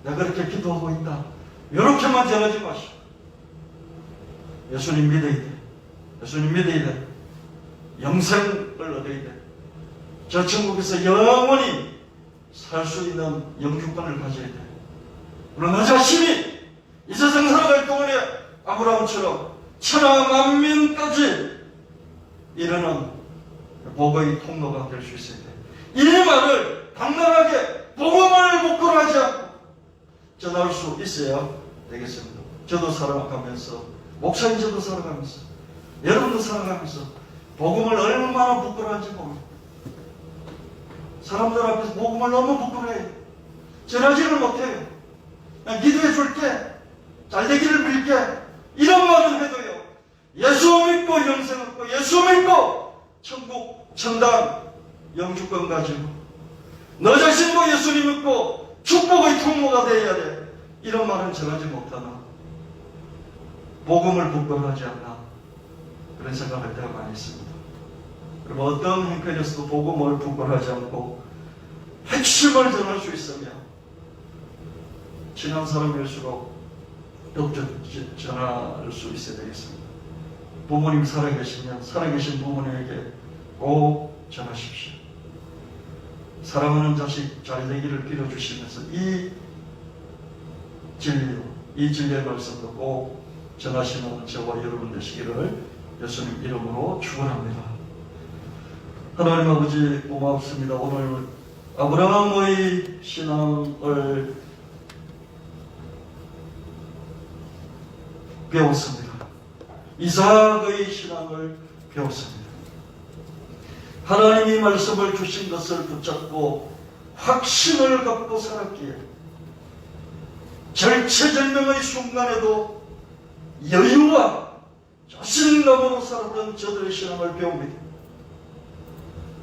내가 그렇게 기도하고 있다, 이렇게만 전하지 마시고 예수님 믿어야 돼. 예수님 믿어야 돼. 영생을 얻어야 돼. 저 천국에서 영원히 살 수 있는 영주권을 가져야 돼. 물론 너 자신이 이 세상 살아갈 동안에 아브라함처럼 천하 만민까지 이르는 복의 통로가 될 수 있어야 돼. 이 말을 당당하게 복음을 부끄러워하지 않고 전할 수 있어야 되겠습니다. 저도 살아가면서, 목사님 저도 살아가면서, 여러분도 살아가면서 복음을 얼마나 부끄러워하는지 모릅니다. 사람들 앞에서 복음을 너무 부끄러워해요. 전하지를 못해요. 그냥 기도해 줄게, 잘되기를 빌게, 이런 말을 해도요, 예수 믿고 영생 얻고 예수 믿고 천국, 천당, 영주권 가지고 너 자신도 예수님 믿고 축복의 통로가 되어야 돼, 이런 말은 전하지 못하나 복음을 부끄러워하지 않나, 그런 생각할 때가 많이 있습니다. 그리고 어떤 형편에서도 복음을 부끄러워하지 않고 핵심을 전할 수 있으며 친한 사람일수록 더욱 전할 수 있어야 되겠습니다. 부모님 살아계시면 살아계신 부모님에게 꼭 전하십시오. 사랑하는 자식 잘되기를 빌어주시면서 이 진리의 말씀도 꼭 전하시는 저와 여러분 되시기를 예수님 이름으로 축원합니다. 하나님 아버지 고맙습니다. 오늘 아브라함의 신앙을 배웠습니다. 이삭의 신앙을 배웠습니다. 하나님이 말씀을 주신 것을 붙잡고 확신을 갖고 살았기에 절체절명의 순간에도 여유와 자신감으로 살았던 저들의 신앙을 배웁니다.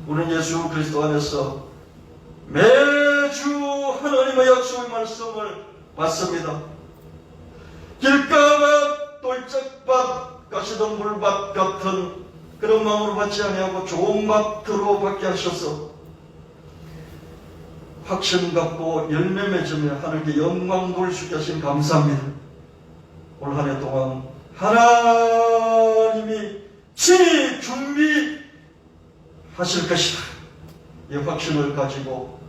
우리는 예수 그리스도 안에서 매주 하나님의 약속의 말씀을 받습니다. 길가밭, 돌짝밭, 가시덤불밭 같은 그런 마음으로 받지 아니하고 좋은 밭으로 받게 하셔서 확신 갖고 열매 맺으며 하늘께 영광 돌 수 있게 하신 감사합니다. 올 한 해 동안 하나님이 친히 준비하실 것이다, 이 확신을 가지고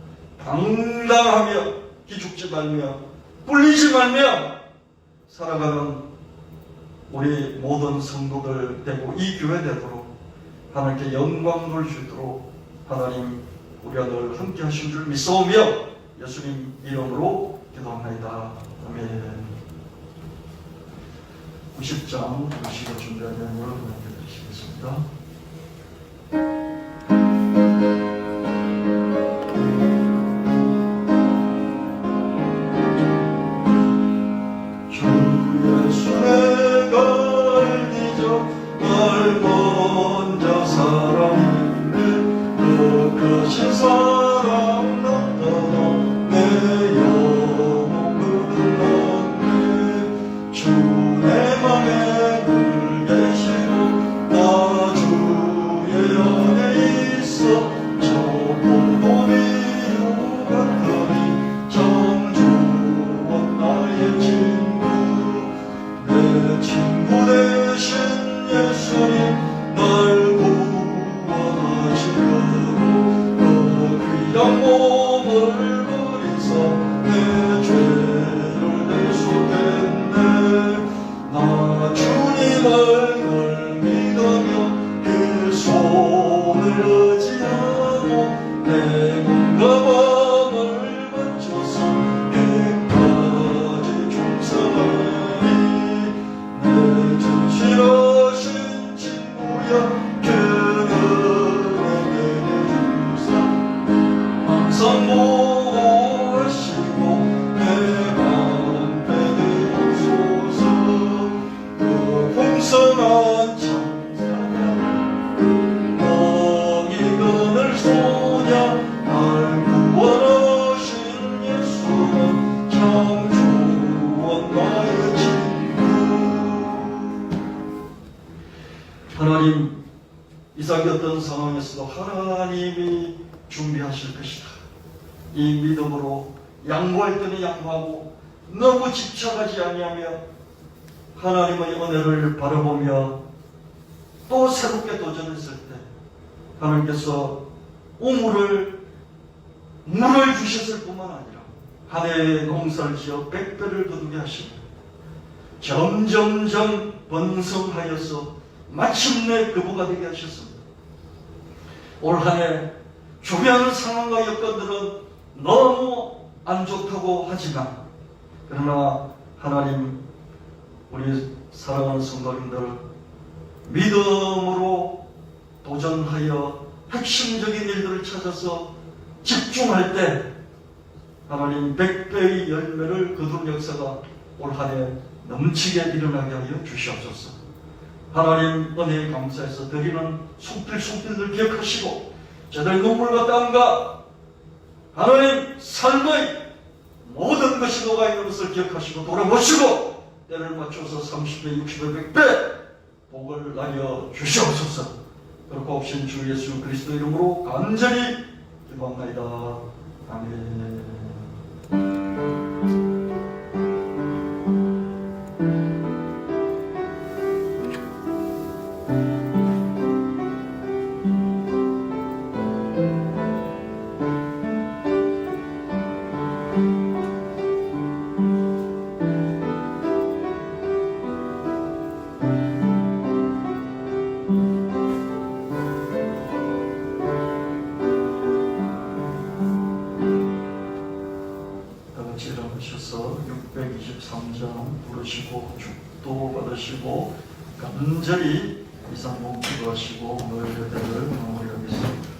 당당하며 기죽지 말며 꿀리지 말며 살아가는 우리 모든 성도들 되고 이 교회 되도록 하나님께 영광을 주도록 하나님 우리가 늘 함께 하신 줄 믿사오며 예수님 이름으로 기도합니다. 아멘. 90장 우시가 준비한 내용을 남겨드리시겠습니다. 하나님, 이삭이 어떤 상황에서도 하나님이 준비하실 것이다. 이 믿음으로 양보할 때는 양보하고 너무 집착하지 아니하며 하나님의 은혜를 바라보며 또 새롭게 도전했을 때 하나님께서 물을 주셨을 뿐만 아니라 한 해의 농사를 지어 100배를 거두게 하시고 점점점 번성하여서 마침내 그부가 되게 하셨습니다. 올 한 해 주변 상황과 여건들은 너무 안 좋다고 하지만 그러나 하나님 우리 사랑하는 성도님들 믿음으로 도전하여 핵심적인 일들을 찾아서 집중할 때 하나님 100배의 열매를 거둔 역사가 올 한 해 넘치게 일어나게 하여 주시옵소서. 하나님 은혜에 감사해서 드리는 손길들 기억하시고 저들 눈물과 땀과 하나님 삶의 모든 것이 녹아있는 것을 기억하시고 돌아보시고 때를 맞춰서 30배, 60배, 100배 복을 나여 주시옵소서. 그렇고 없인 주 예수 그리스도 이름으로 간절히 기도합나이다. 아멘. 일어나셔서 623장 부르시고 축도 받으시고 간절히 이상봉 기도하시고 오늘 예배를 마무리하겠습니다.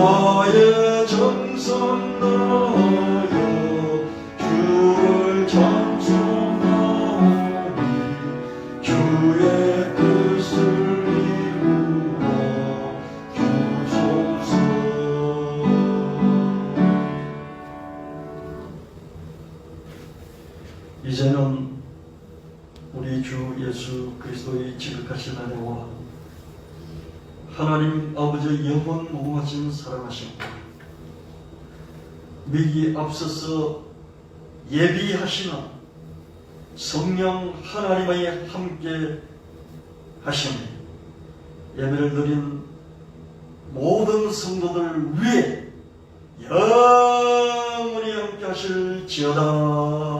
나의 정성 다하여 주를 찬송하오니 주의 뜻을 이루어 주소서. 이제는 우리 주 예수 그리스도의 지극하신 은혜와 하나님 아버지의 영원 무궁하신 사랑하심과 미리 앞서서 예비하시는 성령 하나님의 함께 하심이 예배를 드린 모든 성도들 위해 영원히 함께 하실지어다.